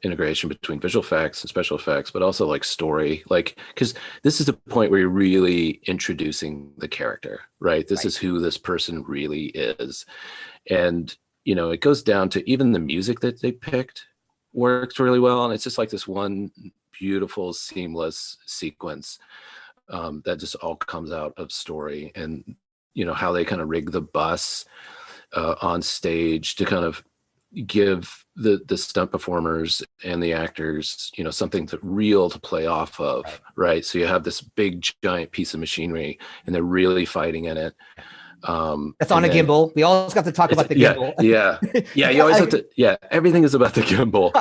integration between visual effects and special effects, but also story, because this is the point where you're really introducing the character, right? This is who this person really is. And, it goes down to even the music that they picked works really well. And it's just like this one beautiful, seamless sequence that just all comes out of story, and, how they kind of rig the bus on stage to kind of give the stunt performers and the actors, something real to play off of, right? So you have this big giant piece of machinery and they're really fighting in it. That's on and a then gimbal. We always got to talk about the gimbal. yeah. You always have to. Yeah, everything is about the gimbal,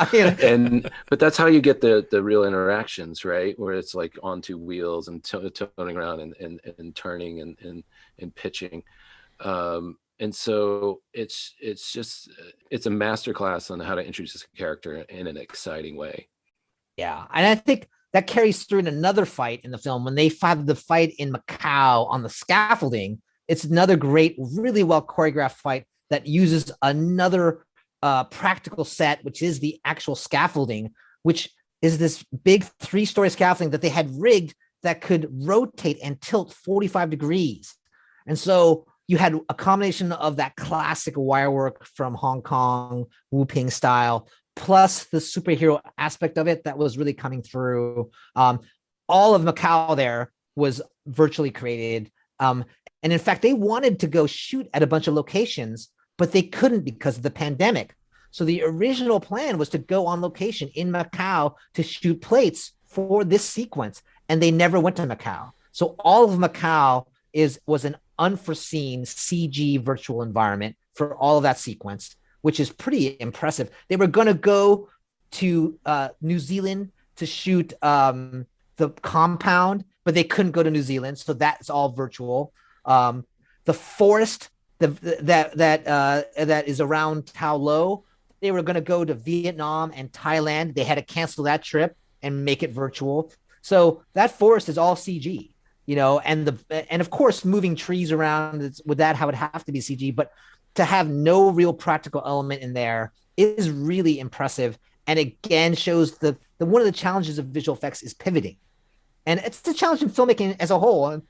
but that's how you get the real interactions, right? Where it's like on two wheels and toning around and turning and pitching. And so it's a masterclass on how to introduce a character in an exciting way. Yeah, and I think that carries through in another fight in the film when they have the fight in Macau on the scaffolding. It's another great, really well choreographed fight that uses another practical set, which is the actual scaffolding, which is this big 3-story scaffolding that they had rigged that could rotate and tilt 45 degrees. And so you had a combination of that classic wire work from Hong Kong, Wu Ping style, plus the superhero aspect of it that was really coming through. All of Macau there was virtually created. And in fact, they wanted to go shoot at a bunch of locations, but they couldn't because of the pandemic. So the original plan was to go on location in Macau to shoot plates for this sequence, and they never went to Macau. So all of Macau was an unforeseen CG virtual environment for all of that sequence, which is pretty impressive. They were going to go to New Zealand to shoot the compound, but they couldn't go to New Zealand, so that's all virtual. The forest that is around Tao Lo, they were going to go to Vietnam and Thailand. They had to cancel that trip and make it virtual. So that forest is all CG, and of course moving trees around with that, how it have to be CG, but to have no real practical element in there is really impressive. And again, shows the one of the challenges of visual effects is pivoting. And it's the challenge in filmmaking as a whole.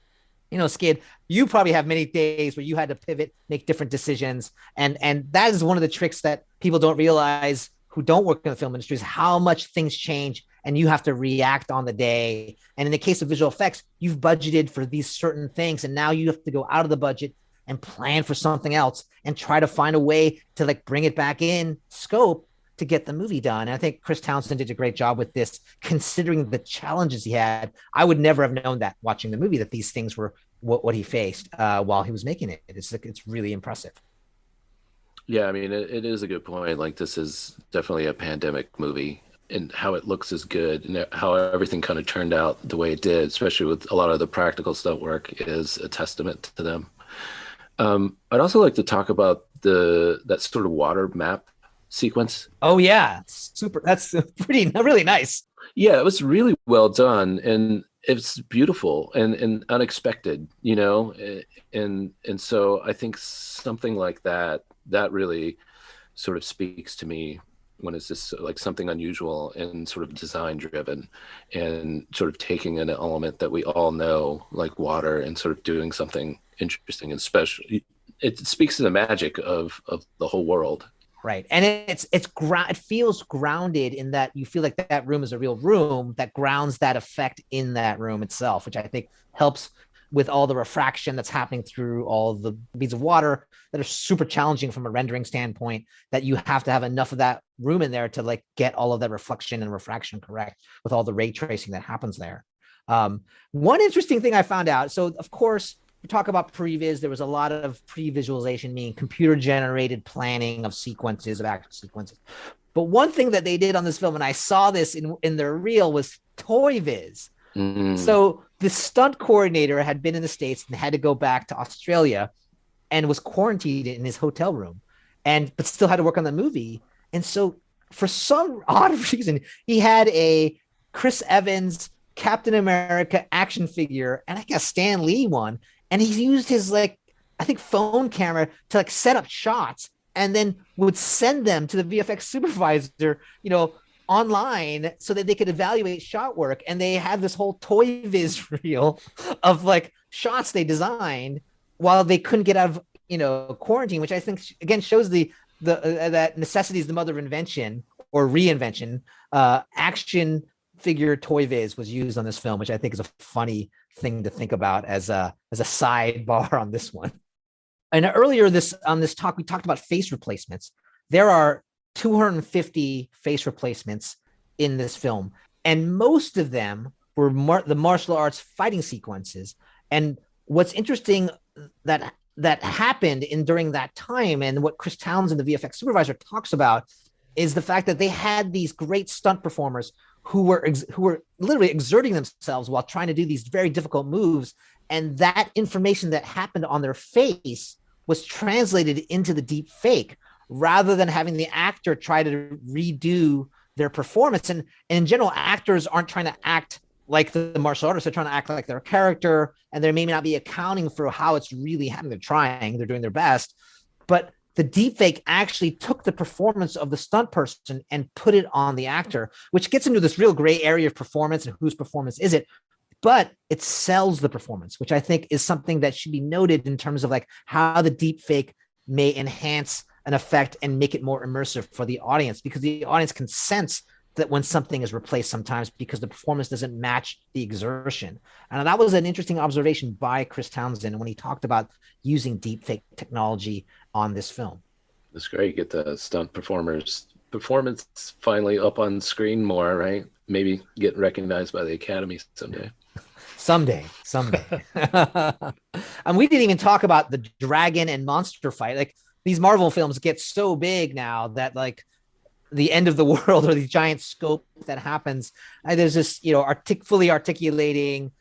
Skid, you probably have many days where you had to pivot, make different decisions. And that is one of the tricks that people don't realize who don't work in the film industry, is how much things change and you have to react on the day. And in the case of visual effects, you've budgeted for these certain things, and now you have to go out of the budget and plan for something else and try to find a way to bring it back in scope to get the movie done. And I think Chris Townsend did a great job with this, considering the challenges he had. I would never have known that watching the movie, that these things were what he faced while he was making it. It's really impressive. Yeah, I mean, it is a good point. Like, this is definitely a pandemic movie, and how it looks is good, and how everything kind of turned out the way it did, especially with a lot of the practical stunt work, is a testament to them. I'd also like to talk about that sort of water map sequence. Oh yeah, super. That's really nice. Yeah, it was really well done, and it's beautiful and unexpected, and so I think something like that really sort of speaks to me when it's just like something unusual and sort of design driven, and sort of taking an element that we all know, like water, and sort of doing something interesting and special. It speaks to the magic of the whole world. Right. And it feels grounded in that you feel like that room is a real room, that grounds that effect in that room itself, which I think helps with all the refraction that's happening through all the beads of water that are super challenging from a rendering standpoint, that you have to have enough of that room in there to get all of that reflection and refraction correct with all the ray tracing that happens there. One interesting thing I found out. So of course, we talk about previs. There was a lot of pre-visualization, meaning computer-generated planning of sequences, of action sequences. But one thing that they did on this film, and I saw this in their reel, was toy viz. Mm-hmm. So the stunt coordinator had been in the States and had to go back to Australia, and was quarantined in his hotel room, but still had to work on the movie. And so for some odd reason, he had a Chris Evans Captain America action figure, and I guess Stan Lee one. And he used his I think phone camera to set up shots, and then would send them to the VFX supervisor, online, so that they could evaluate shot work. And they have this whole toy viz reel of shots they designed while they couldn't get out of quarantine, which I think again shows that necessity is the mother of invention or reinvention. Action figure toy viz was used on this film, which I think is a funny thing to think about as a sidebar on this one. And earlier on this talk, we talked about face replacements. There are 250 face replacements in this film, and most of them were the martial arts fighting sequences. And what's interesting that that happened during that time, and what Chris Townsend, the VFX supervisor, talks about is the fact that they had these great stunt performers who were literally exerting themselves while trying to do these very difficult moves, and that information that happened on their face was translated into the deep fake rather than having the actor try to redo their performance. And in general, actors aren't trying to act like the martial artists. They're trying to act like their character, and they may not be accounting for how it's really happening. They're trying, they're doing their best, but the deepfake actually took the performance of the stunt person and put it on the actor, which gets into this real gray area of performance and whose performance is it. But it sells the performance, which I think is something that should be noted in terms of like how the deepfake may enhance an effect and make it more immersive for the audience, because the audience can sense that when something is replaced sometimes because the performance doesn't match the exertion. And that was an interesting observation by Chris Townsend when he talked about using deepfake technology on this film. It's great. Get the stunt performers performance finally up on screen more, right? Maybe get recognized by the Academy someday. Someday. And we didn't even talk about the dragon and monster fight. Like, these Marvel films get so big now that like the end of the world or the giant scope that happens, there's this, fully articulating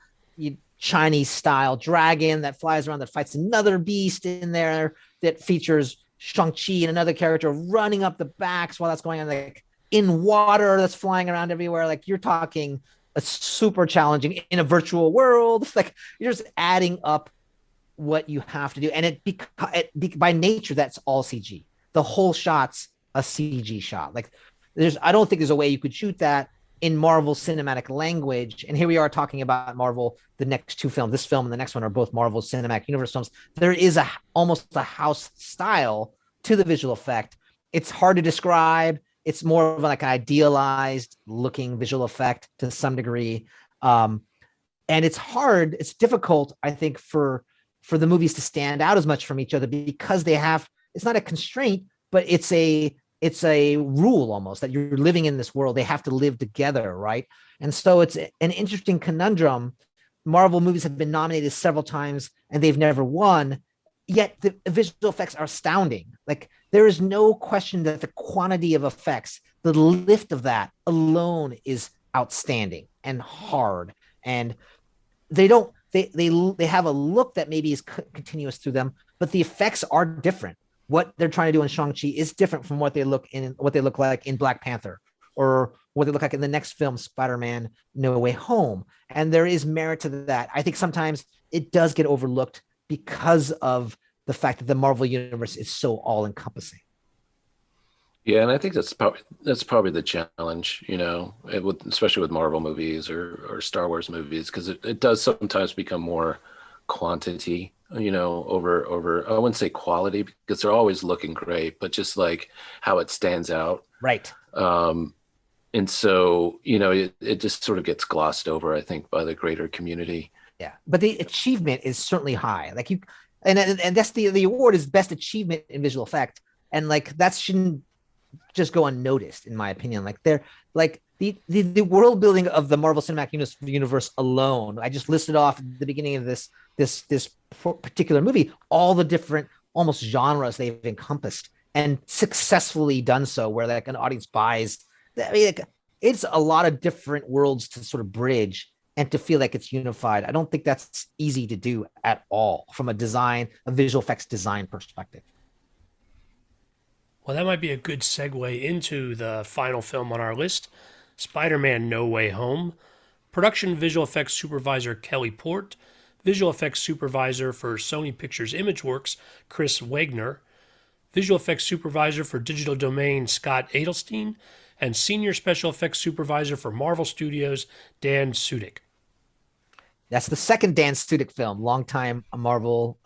Chinese style dragon that flies around, that fights another beast in there, that features Shang-Chi and another character running up the backs while that's going on, like in water that's flying around everywhere. Like, you're talking a super challenging in a virtual world. It's like you're just adding up what you have to do. And by nature, that's all CG. The whole shot's a CG shot. Like, I don't think there's a way you could shoot that in Marvel cinematic language. And here we are talking about Marvel, the next two films, this film and the next one are both Marvel Cinematic Universe films. There is almost a house style to the visual effect. It's hard to describe. It's more of like an idealized looking visual effect to some degree. And it's difficult, I think, for the movies to stand out as much from each other, because it's not a constraint, but it's a rule almost that you're living in this world. They have to live together, right? And so it's an interesting conundrum. Marvel movies have been nominated several times and they've never won, yet the visual effects are astounding. Like, there is no question that the quantity of effects, the lift of that alone is outstanding and hard. And they have a look that maybe is continuous through them, but the effects are different. What they're trying to do in Shang-Chi is different from what they look like in Black Panther, or what they look like in the next film, Spider-Man No Way Home. And there is merit to that. I think sometimes it does get overlooked because of the fact that the Marvel universe is so all-encompassing. Yeah, and I think that's probably the challenge, especially with Marvel movies or Star Wars movies, because it does sometimes become more quantity, over, I wouldn't say quality, because they're always looking great, but just like how it stands out. Right. And so, it just sort of gets glossed over, I think, by the greater community. Yeah. But the achievement is certainly high. Like, and that's the award is best achievement in visual effect. And like, that shouldn't just go unnoticed, in my opinion. Like, they're like the world building of the Marvel Cinematic Universe alone. I just listed off at the beginning of this particular movie all the different almost genres they've encompassed, and successfully done so, where like an audience buys. I mean, like, it's a lot of different worlds to sort of bridge and to feel like it's unified. I don't think that's easy to do at all from a visual effects design perspective. Well, that might be a good segue into the final film on our list, Spider-Man No Way Home. Production visual effects supervisor Kelly Port, visual effects supervisor for Sony Pictures Imageworks Chris Wagner, visual effects supervisor for Digital Domain Scott Adelstein, and senior special effects supervisor for Marvel Studios Dan Sudik. That's the second Dan Sudik film, longtime Marvel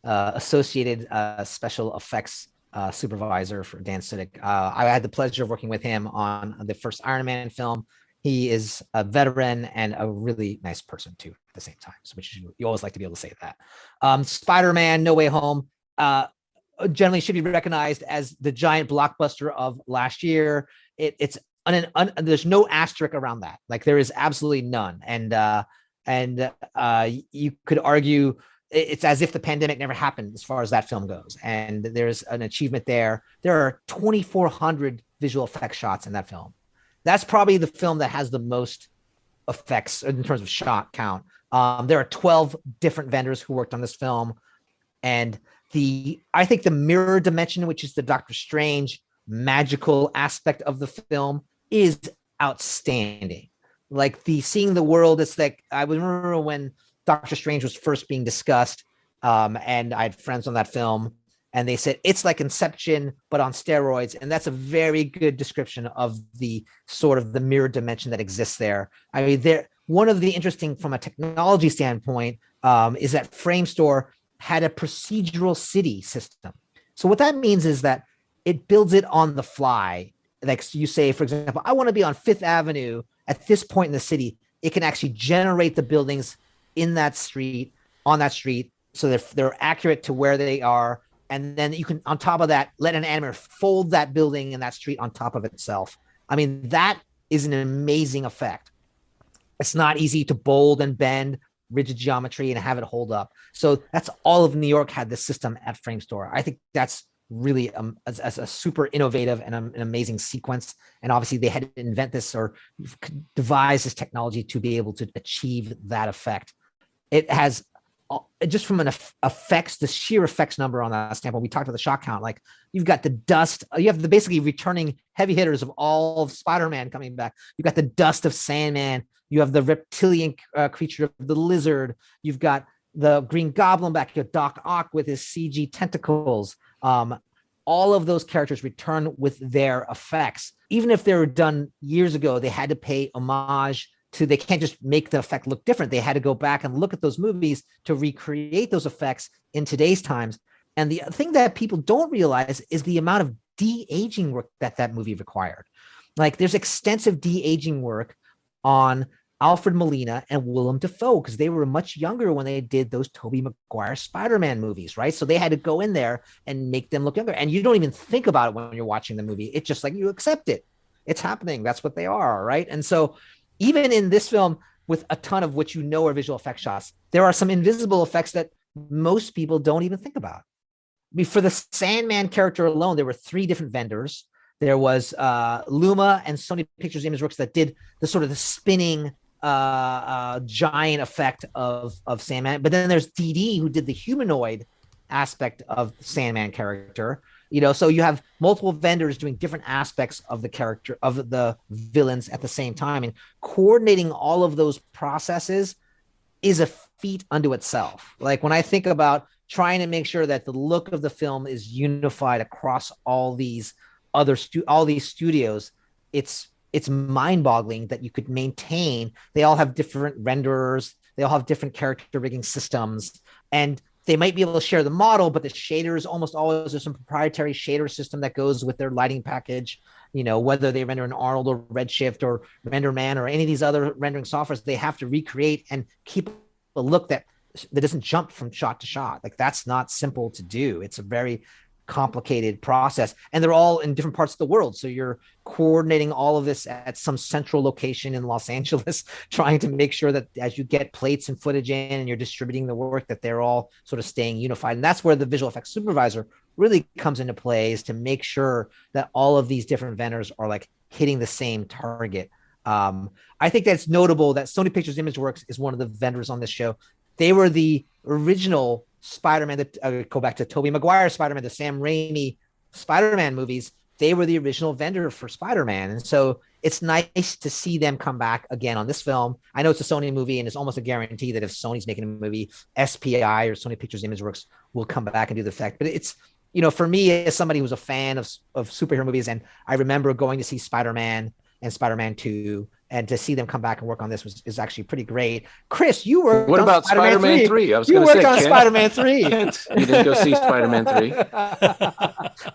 associated special effects supervisor for Dan Sudik. I had the pleasure of working with him on the first Iron Man film. He is a veteran and a really nice person too at the same time, so which you always like to be able to say that. Spider-Man No Way Home generally should be recognized as the giant blockbuster of last year. There's no asterisk around that. Like, there is absolutely none. And you could argue it's as if the pandemic never happened as far as that film goes. And there's an achievement there. There are 2,400 visual effects shots in that film. That's probably the film that has the most effects in terms of shot count. There are 12 different vendors who worked on this film. And I think the mirror dimension, which is the Doctor Strange magical aspect of the film, is outstanding. Like seeing the world, it's like, I remember when Doctor Strange was first being discussed, and I had friends on that film, and they said it's like Inception but on steroids, and that's a very good description of the sort of the mirror dimension that exists there. I mean, one of the interesting from a technology standpoint is that Framestore had a procedural city system. So what that means is that it builds it on the fly. Like you say, for example, I want to be on Fifth Avenue at this point in the city. It can actually generate the buildings in that street, on that street, so that they're accurate to where they are. And then you can, on top of that, let an animator fold that building and that street on top of itself. I mean, that is an amazing effect. It's not easy to bold and bend rigid geometry and have it hold up. So that's all of New York had this system at Framestore. I think that's really a super innovative and an amazing sequence. And obviously they had to invent this or devise this technology to be able to achieve that effect. It has, just from an effects, the sheer effects number on that standpoint, we talked about the shot count, like you've got the dust, you have the basically returning heavy hitters of all of Spider-Man coming back. You've got the dust of Sandman. You have the reptilian creature of the Lizard. You've got the Green Goblin back. You have Doc Ock with his CG tentacles. All of those characters return with their effects. Even if they were done years ago, they had to pay homage to, they can't just make the effect look different. They had to go back and look at those movies to recreate those effects in today's times. And the thing that people don't realize is the amount of de-aging work that movie required. Like there's extensive de-aging work on Alfred Molina and Willem Dafoe, because they were much younger when they did those Tobey Maguire Spider-Man movies, right? So they had to go in there and make them look younger. And you don't even think about it when you're watching the movie. It's just like you accept it. It's happening. That's what they are, right? And so even in this film, with a ton of what you know are visual effects shots, there are some invisible effects that most people don't even think about. I mean, for the Sandman character alone, there were 3 different vendors. There was Luma and Sony Pictures Imageworks that did the sort of the spinning giant effect of Sandman. But then there's DD who did the humanoid aspect of the Sandman character. You know, so you have multiple vendors doing different aspects of the character of the villains at the same time, and coordinating all of those processes is a feat unto itself. Like when I think about trying to make sure that the look of the film is unified across all these other studios, it's mind-boggling that you could maintain. They all have different renderers. They all have different character rigging systems, and they might be able to share the model, but the shaders almost always there's some proprietary shader system that goes with their lighting package. You know, whether they render in Arnold or Redshift or RenderMan or any of these other rendering softwares, they have to recreate and keep a look that doesn't jump from shot to shot. Like that's not simple to do. It's a very complicated process, and they're all in different parts of the world. So you're coordinating all of this at some central location in Los Angeles, trying to make sure that as you get plates and footage in and you're distributing the work, that they're all sort of staying unified. And that's where the visual effects supervisor really comes into play, is to make sure that all of these different vendors are like hitting the same target. I think that's notable that Sony Pictures Imageworks is one of the vendors on this show. They were the original Spider-Man, that go back to Tobey Maguire Spider-Man, the Sam Raimi Spider-Man movies. They were the original vendor for Spider-Man. And so it's nice to see them come back again on this film. I know it's a Sony movie, and it's almost a guarantee that if Sony's making a movie, SPI or Sony Pictures Imageworks will come back and do the effect. But it's, you know, for me as somebody who's a fan of superhero movies, and I remember going to see Spider-Man and Spider-Man 2, and to see them come back and work on this is actually pretty great. Chris, you worked What on about Spider-Man 3? I was going to say, you worked on Spider-Man 3. You didn't go see Spider-Man 3?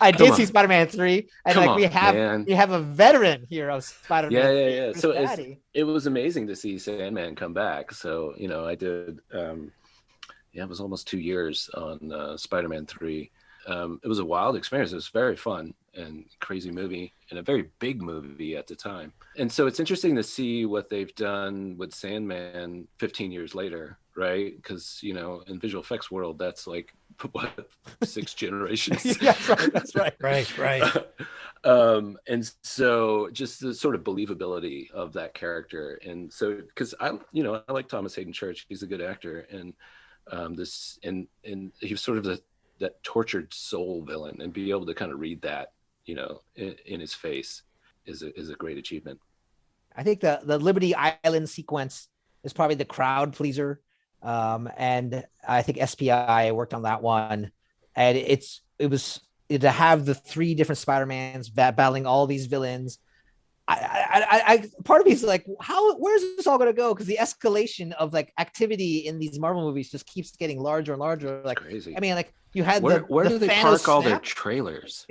I did see Spider-Man 3, and we have a veteran here of Spider-Man. Yeah. So it was amazing to see Sandman come back. So, you know, I did, it was almost 2 years on Spider-Man 3. It was a wild experience. It was very fun and crazy movie, and a very big movie at the time. And so it's interesting to see what they've done with Sandman 15 years later. right? Because in visual effects world, that's like what, 6 generations. Yeah, that's right. Right. And so just the sort of believability of that character, and so because I like Thomas Hayden Church, he's a good actor, and this and he was sort of that tortured soul villain, and be able to kind of read that in his face is a great achievement. I think the Liberty Island sequence is probably the crowd pleaser. And I think SPI worked on that one. And it was to have the 3 different Spider-Mans battling all these villains. I part of me is like, where's this all going to go? Because the escalation of like activity in these Marvel movies just keeps getting larger and larger. Like, crazy. I mean, like you had where the do they Thanos park all their snap. trailers?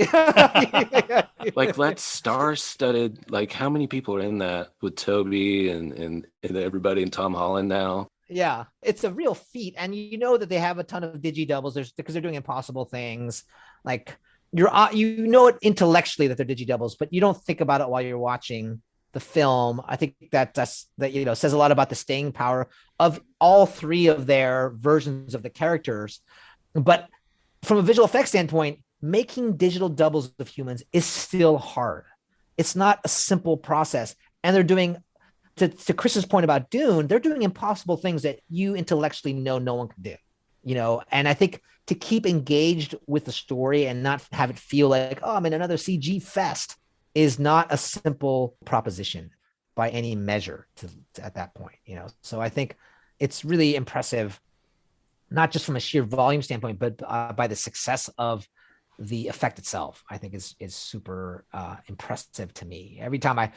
Like, let's star-studded. Like, how many people are in that with Toby and everybody and Tom Holland now? Yeah, it's a real feat, and that they have a ton of digi doubles. Because they're doing impossible things. Like it intellectually that they're digi doubles, but you don't think about it while you're watching the film. I think that says a lot about the staying power of all 3 of their versions of the characters. But from a visual effects standpoint, making digital doubles of humans is still hard. It's not a simple process, and they're doing. To Chris's point about Dune, they're doing impossible things that you intellectually know no one can do, and I think to keep engaged with the story and not have it feel like, oh, I'm in another CG fest is not a simple proposition by any measure at that point, So I think it's really impressive, not just from a sheer volume standpoint, but by the success of the effect itself. I think is super impressive to me. Every time I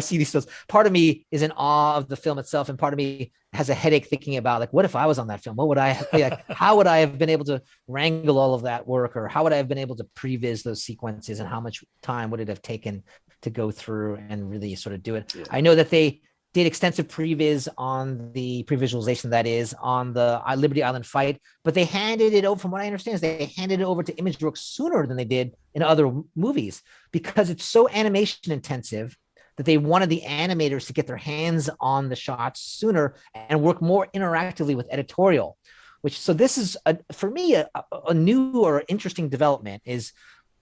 see these films, part of me is in awe of the film itself, and part of me has a headache thinking about, like, what if I was on that film? What would how would I have been able to wrangle all of that work, or how would I have been able to previs those sequences, and how much time would it have taken to go through and really sort of do it? Yeah. I know that they did extensive previs on the pre-visualization, that is, on the Liberty Island fight, but they handed it over, from what I understand, is they handed it over to ImageWorks sooner than they did in other movies, because it's so animation intensive that they wanted the animators to get their hands on the shots sooner and work more interactively with editorial, so this is, for me, a new or interesting development, is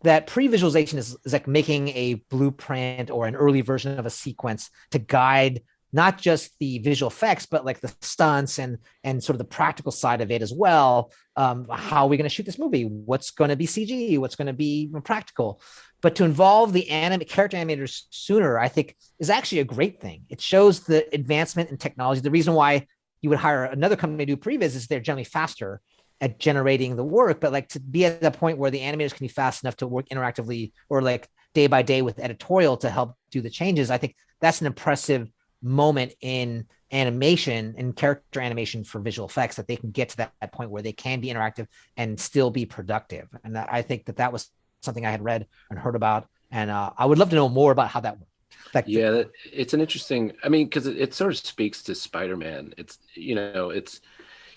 that pre-visualization is like making a blueprint or an early version of a sequence to guide not just the visual effects, but like the stunts and sort of the practical side of it as well. How are we going to shoot this movie? What's going to be CG? What's going to be practical? But to involve the character animators sooner, I think, is actually a great thing. It shows the advancement in technology. The reason why you would hire another company to do previs is they're generally faster at generating the work, but like to be at the point where the animators can be fast enough to work interactively or like day by day with editorial to help do the changes. I think that's an impressive moment in animation and character animation for visual effects, that they can get to that point where they can be interactive and still be productive. And I think that was something I had read and heard about, and I would love to know more about how that worked. It's an interesting, I mean, because it sort of speaks to Spider-Man.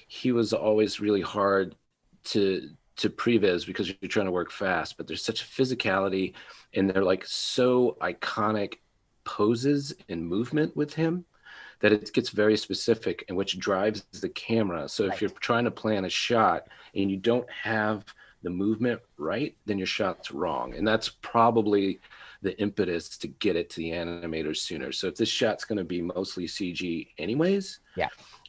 He was always really hard to previs because you're trying to work fast, but there's such a physicality, and they're like so iconic poses and movement with him that it gets very specific, and which drives the camera. So if you're trying to plan a shot and you don't have the movement right, then your shot's wrong. And that's probably the impetus to get it to the animators sooner. So if this shot's going to be mostly CG anyways,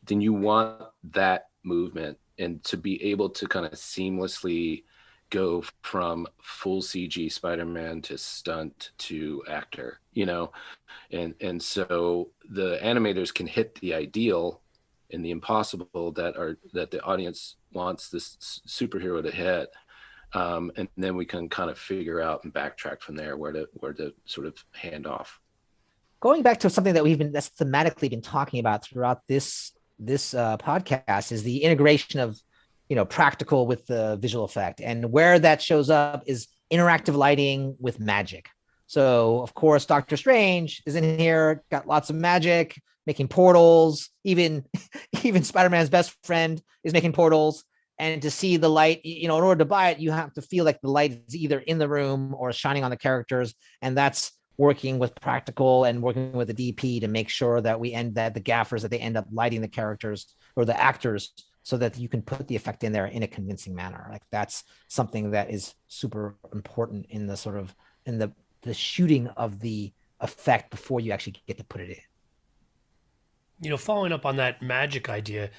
then you want that movement, and to be able to kind of seamlessly go from full CG Spider-Man to stunt to actor, and so the animators can hit the ideal and the impossible that the audience wants this superhero to hit, and then we can kind of figure out and backtrack from there where to sort of hand off. Going back to something that's thematically been talking about throughout this podcast, is the integration of practical with the visual effect, and where that shows up is interactive lighting with magic. So of course, Doctor Strange is in here, got lots of magic, making portals. Even Spider-Man's best friend is making portals. And to see the light, in order to buy it, you have to feel like the light is either in the room or shining on the characters. And that's working with practical and working with the DP to make sure that the gaffers, that they end up lighting the characters or the actors so that you can put the effect in there in a convincing manner. Like that's something that is super important in the sort of in the shooting of the effect before you actually get to put it in. Following up on that magic idea,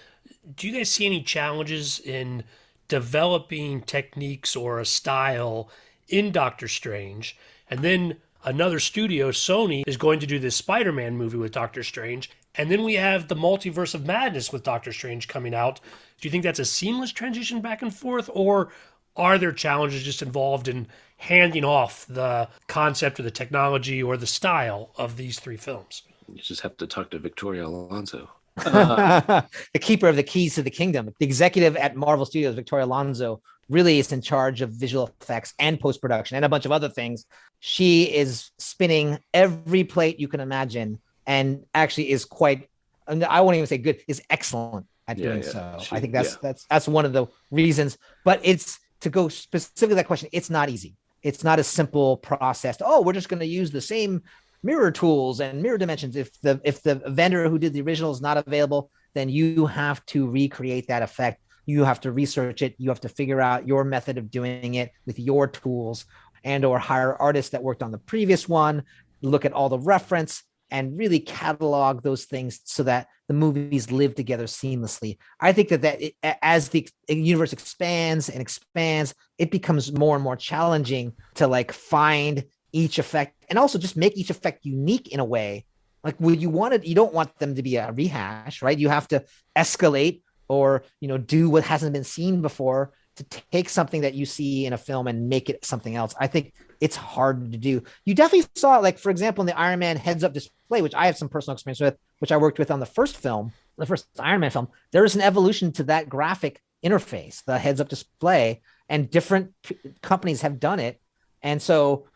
do you guys see any challenges in developing techniques or a style in Doctor Strange? And then another studio, Sony, is going to do this Spider-Man movie with Doctor Strange. And then we have the Multiverse of Madness with Doctor Strange coming out. Do you think that's a seamless transition back and forth? Or are there challenges just involved in handing off the concept or the technology or the style of these three films? You just have to talk to Victoria Alonso. The keeper of the keys to the kingdom. The executive at Marvel Studios, Victoria Alonso, really is in charge of visual effects and post-production and a bunch of other things. She is spinning every plate you can imagine and actually is quite, I won't even say good, is excellent at doing so. I think that's one of the reasons. But it's, to go specifically to that question, it's not easy. It's not a simple process. We're just going to use the same mirror tools and mirror dimensions. If the vendor who did the original is not available, then you have to recreate that effect. You have to research it. You have to figure out your method of doing it with your tools, and or hire artists that worked on the previous one, look at all the reference and really catalog those things so that the movies live together seamlessly. I think that as the universe expands and expands, it becomes more and more challenging to like find each effect and also just make each effect unique in a way. Like, you don't want them to be a rehash, right? You have to escalate or, do what hasn't been seen before to take something that you see in a film and make it something else. I think it's hard to do. You definitely saw, like, for example, in the Iron Man heads-up display, which I have some personal experience with, which I worked with on the first Iron Man film, there is an evolution to that graphic interface, the heads-up display, and different companies have done it. And so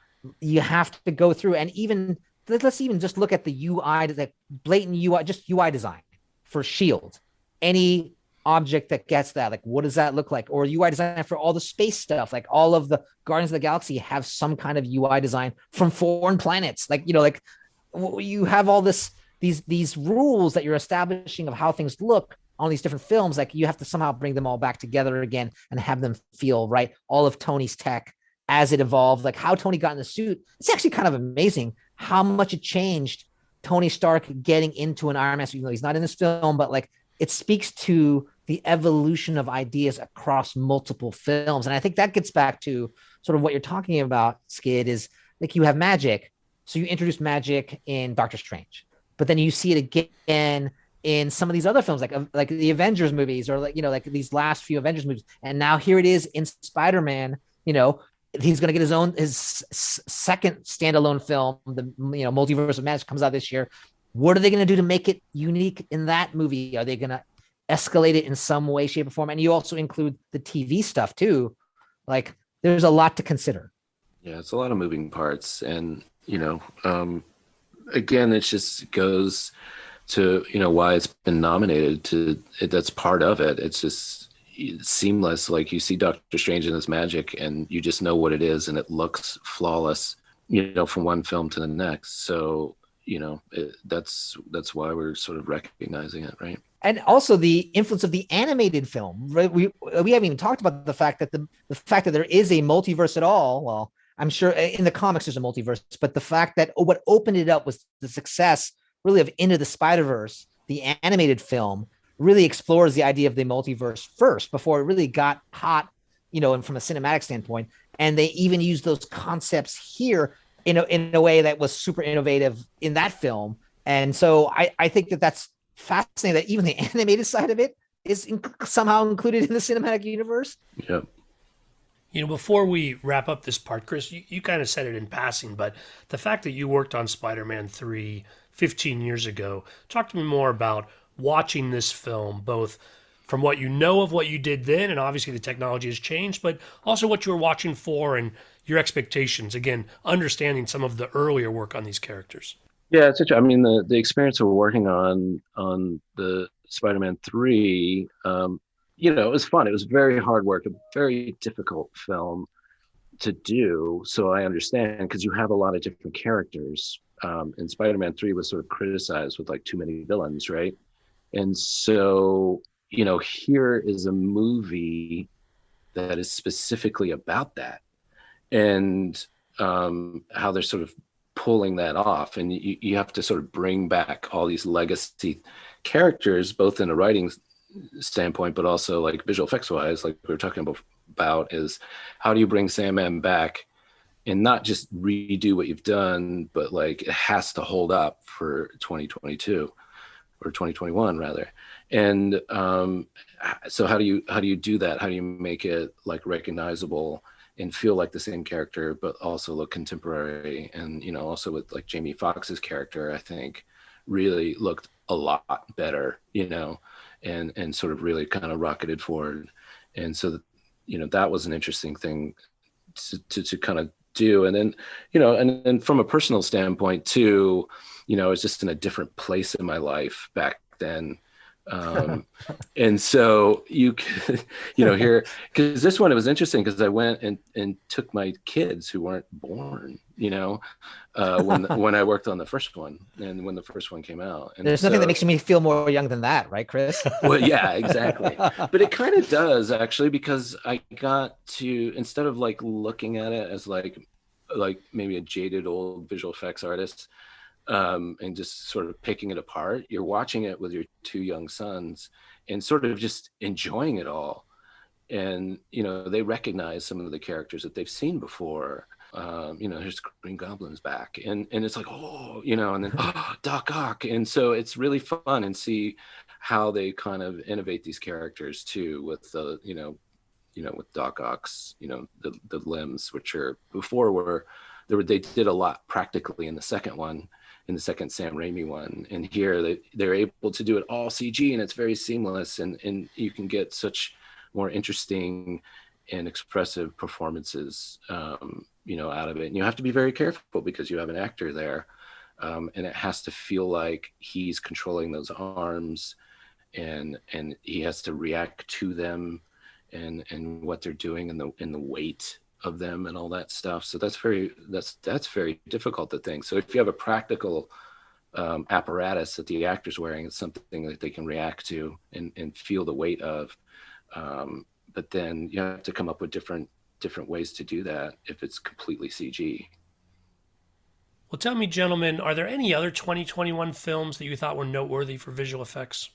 you have to go through, and let's even just look at the UI, the blatant UI, just UI design for S.H.I.E.L.D. Any object that gets that, like, what does that look like? Or UI design for all the space stuff, like all of the Guardians of the Galaxy have some kind of UI design from foreign planets. Like, you have all these rules that you're establishing of how things look on these different films. Like, you have to somehow bring them all back together again and have them feel right. All of Tony's tech as it evolved, like how Tony got in the suit. It's actually kind of amazing how much it changed Tony Stark getting into an Iron Man suit. Even though he's not in this film, but like, it speaks to the evolution of ideas across multiple films. And I think that gets back to sort of what you're talking about, Skid, is like, you have magic. So you introduce magic in Doctor Strange, but then you see it again in some of these other films, like the Avengers movies, or like these last few Avengers movies. And now here it is in Spider-Man. He's going to get his second standalone film. The Multiverse of Madness comes out this year. What are they going to do to make it unique in that movie? Are they going to escalate it in some way, shape, or form? And you also include the TV stuff too. Like, there's a lot to consider. Yeah, it's a lot of moving parts. And, again, it just goes to, why it's been nominated. That's part of it. It's just seamless. Like, you see Doctor Strange and his magic and you just know what it is, and it looks flawless, from one film to the next. So, that's why we're sort of recognizing it, right? And also the influence of the animated film. Right? We haven't even talked about the fact that the fact that there is a multiverse at all. Well, I'm sure in the comics there's a multiverse, but the fact that what opened it up was the success really of Into the Spider-Verse, the animated film, really explores the idea of the multiverse first before it really got hot, and from a cinematic standpoint. And they even used those concepts here in a way that was super innovative in that film. And so I think that's fascinating that even the animated side of it is somehow included in the cinematic universe. Yep. Before we wrap up this part, Chris, you kind of said it in passing, but the fact that you worked on Spider-Man 3 15 years ago, talk to me more about watching this film, both from what you know of what you did then, and obviously the technology has changed, but also what you were watching for and your expectations, again, understanding some of the earlier work on these characters. Yeah, it's I mean, the experience of working on the Spider-Man 3, it was fun. It was very hard work, a very difficult film to do. So I understand, because you have a lot of different characters. And Spider-Man 3 was sort of criticized with like too many villains, right? And so, here is a movie that is specifically about that, and how they're sort of pulling that off. And you have to sort of bring back all these legacy characters, both in a writing standpoint, but also like visual effects wise, like we were talking about is how do you bring Sandman back and not just redo what you've done, but like it has to hold up for 2022 or 2021 rather. And so how do you do that? How do you make it like recognizable and feel like the same character, but also look contemporary? And, also with like Jamie Foxx's character, I think really looked a lot better, and sort of really kind of rocketed forward. And so, that was an interesting thing to kind of do. And then, and then from a personal standpoint too, I was just in a different place in my life back then. And so you could, here, because this one, it was interesting because I went and took my kids who weren't born, when I worked on the first one and when the first one came out. And there's nothing that makes me feel more young than that, right, Chris? Well, yeah, exactly. But it kind of does actually, because I got to, instead of like looking at it as like maybe a jaded old visual effects artist, and just sort of picking it apart, you're watching it with your two young sons and sort of just enjoying it all. And, they recognize some of the characters that they've seen before. There's Green Goblin's back, and it's like, oh, and then Doc Ock. And so it's really fun and see how they kind of innovate these characters too with the, with Doc Ock's, the limbs, which are before they did a lot practically in the second one, in the second Sam Raimi one. And here they're able to do it all CG, and it's very seamless, and you can get such more interesting and expressive performances, out of it. And you have to be very careful because you have an actor there, and it has to feel like he's controlling those arms, and he has to react to them and what they're doing, and the weight of them and all that stuff. So that's very difficult to think. So if you have a practical apparatus that the actor's wearing, it's something that they can react to and feel the weight of. But then you have to come up with different ways to do that if it's completely CG. Well, tell me, gentlemen, are there any other 2021 films that you thought were noteworthy for visual effects?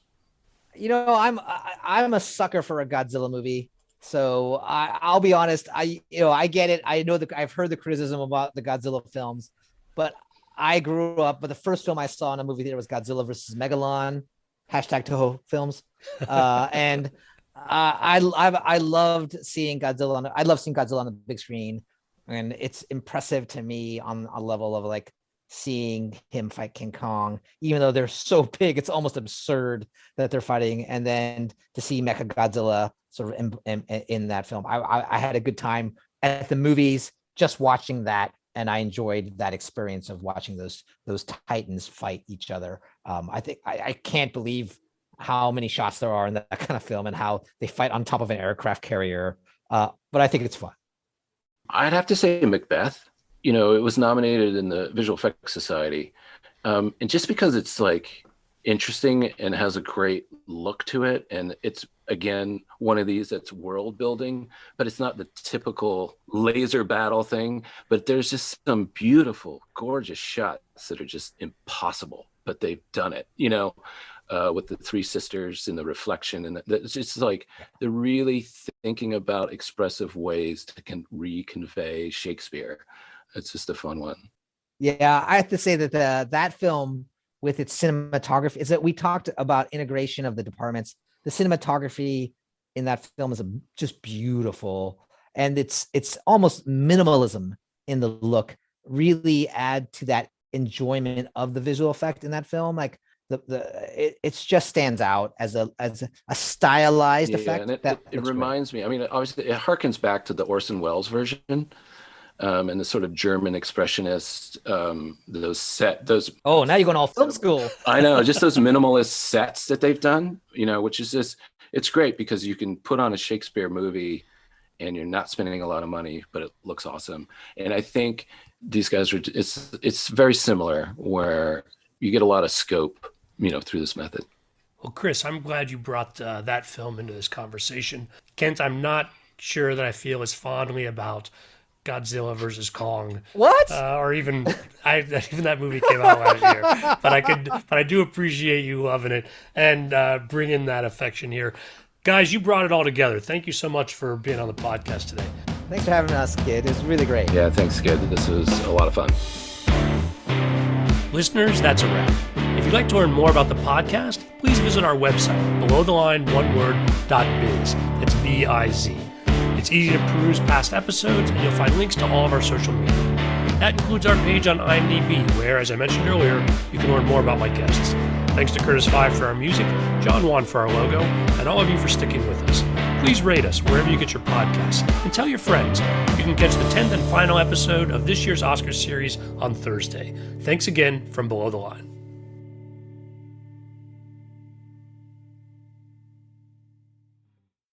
I'm a sucker for a Godzilla movie. So I'll be honest. I get it. I know that I've heard the criticism about the Godzilla films, but I grew up. But the first film I saw in a movie theater was Godzilla versus Megalon. #Toho films. And I loved seeing Godzilla. I love seeing Godzilla on the big screen, and it's impressive to me on a level of like seeing him fight King Kong, even though they're so big, it's almost absurd that they're fighting. And then to see Mechagodzilla sort of in that film, I had a good time at the movies just watching that, and I enjoyed that experience of watching those titans fight each other. I think I can't believe how many shots there are in that kind of film and how they fight on top of an aircraft carrier. But I think it's fun. I'd have to say Macbeth. It was nominated in the Visual Effects Society. And just because it's like interesting and has a great look to it. And it's, again, one of these that's world building, but it's not the typical laser battle thing. But there's just some beautiful, gorgeous shots that are just impossible, but they've done it, with the three sisters and the reflection. And it's just like they're really thinking about expressive ways to reconvey Shakespeare. It's just a fun one. Yeah, I have to say that that film with its cinematography is that we talked about integration of the departments. The cinematography in that film is just beautiful, and it's almost minimalism in the look. Really add to that enjoyment of the visual effect in that film. Like it just stands out as a stylized effect. And it reminds me. I mean, obviously, it harkens back to the Orson Welles version. And the sort of German expressionist, those. Oh, now you're going all film school. I know, just those minimalist sets that they've done, which is just, it's great because you can put on a Shakespeare movie and you're not spending a lot of money, but it looks awesome. And I think these guys are, it's very similar where you get a lot of scope, through this method. Well, Chris, I'm glad you brought that film into this conversation. Kent, I'm not sure that I feel as fondly about Godzilla versus Kong. What? Or even that movie came out last year. But I do appreciate you loving it and bringing that affection here. Guys, you brought it all together. Thank you so much for being on the podcast today. Thanks for having us, Kid. It was really great. Yeah, thanks, Kid. This was a lot of fun. Listeners, that's a wrap. If you'd like to learn more about the podcast, please visit our website, belowtheline.biz. It's B-I-Z. It's easy to peruse past episodes, and you'll find links to all of our social media. That includes our page on IMDb, where, as I mentioned earlier, you can learn more about my guests. Thanks to Curtis Five for our music, John Juan for our logo, and all of you for sticking with us. Please rate us wherever you get your podcasts, and tell your friends. You can catch the 10th and final episode of this year's Oscars series on Thursday. Thanks again from Below the Line.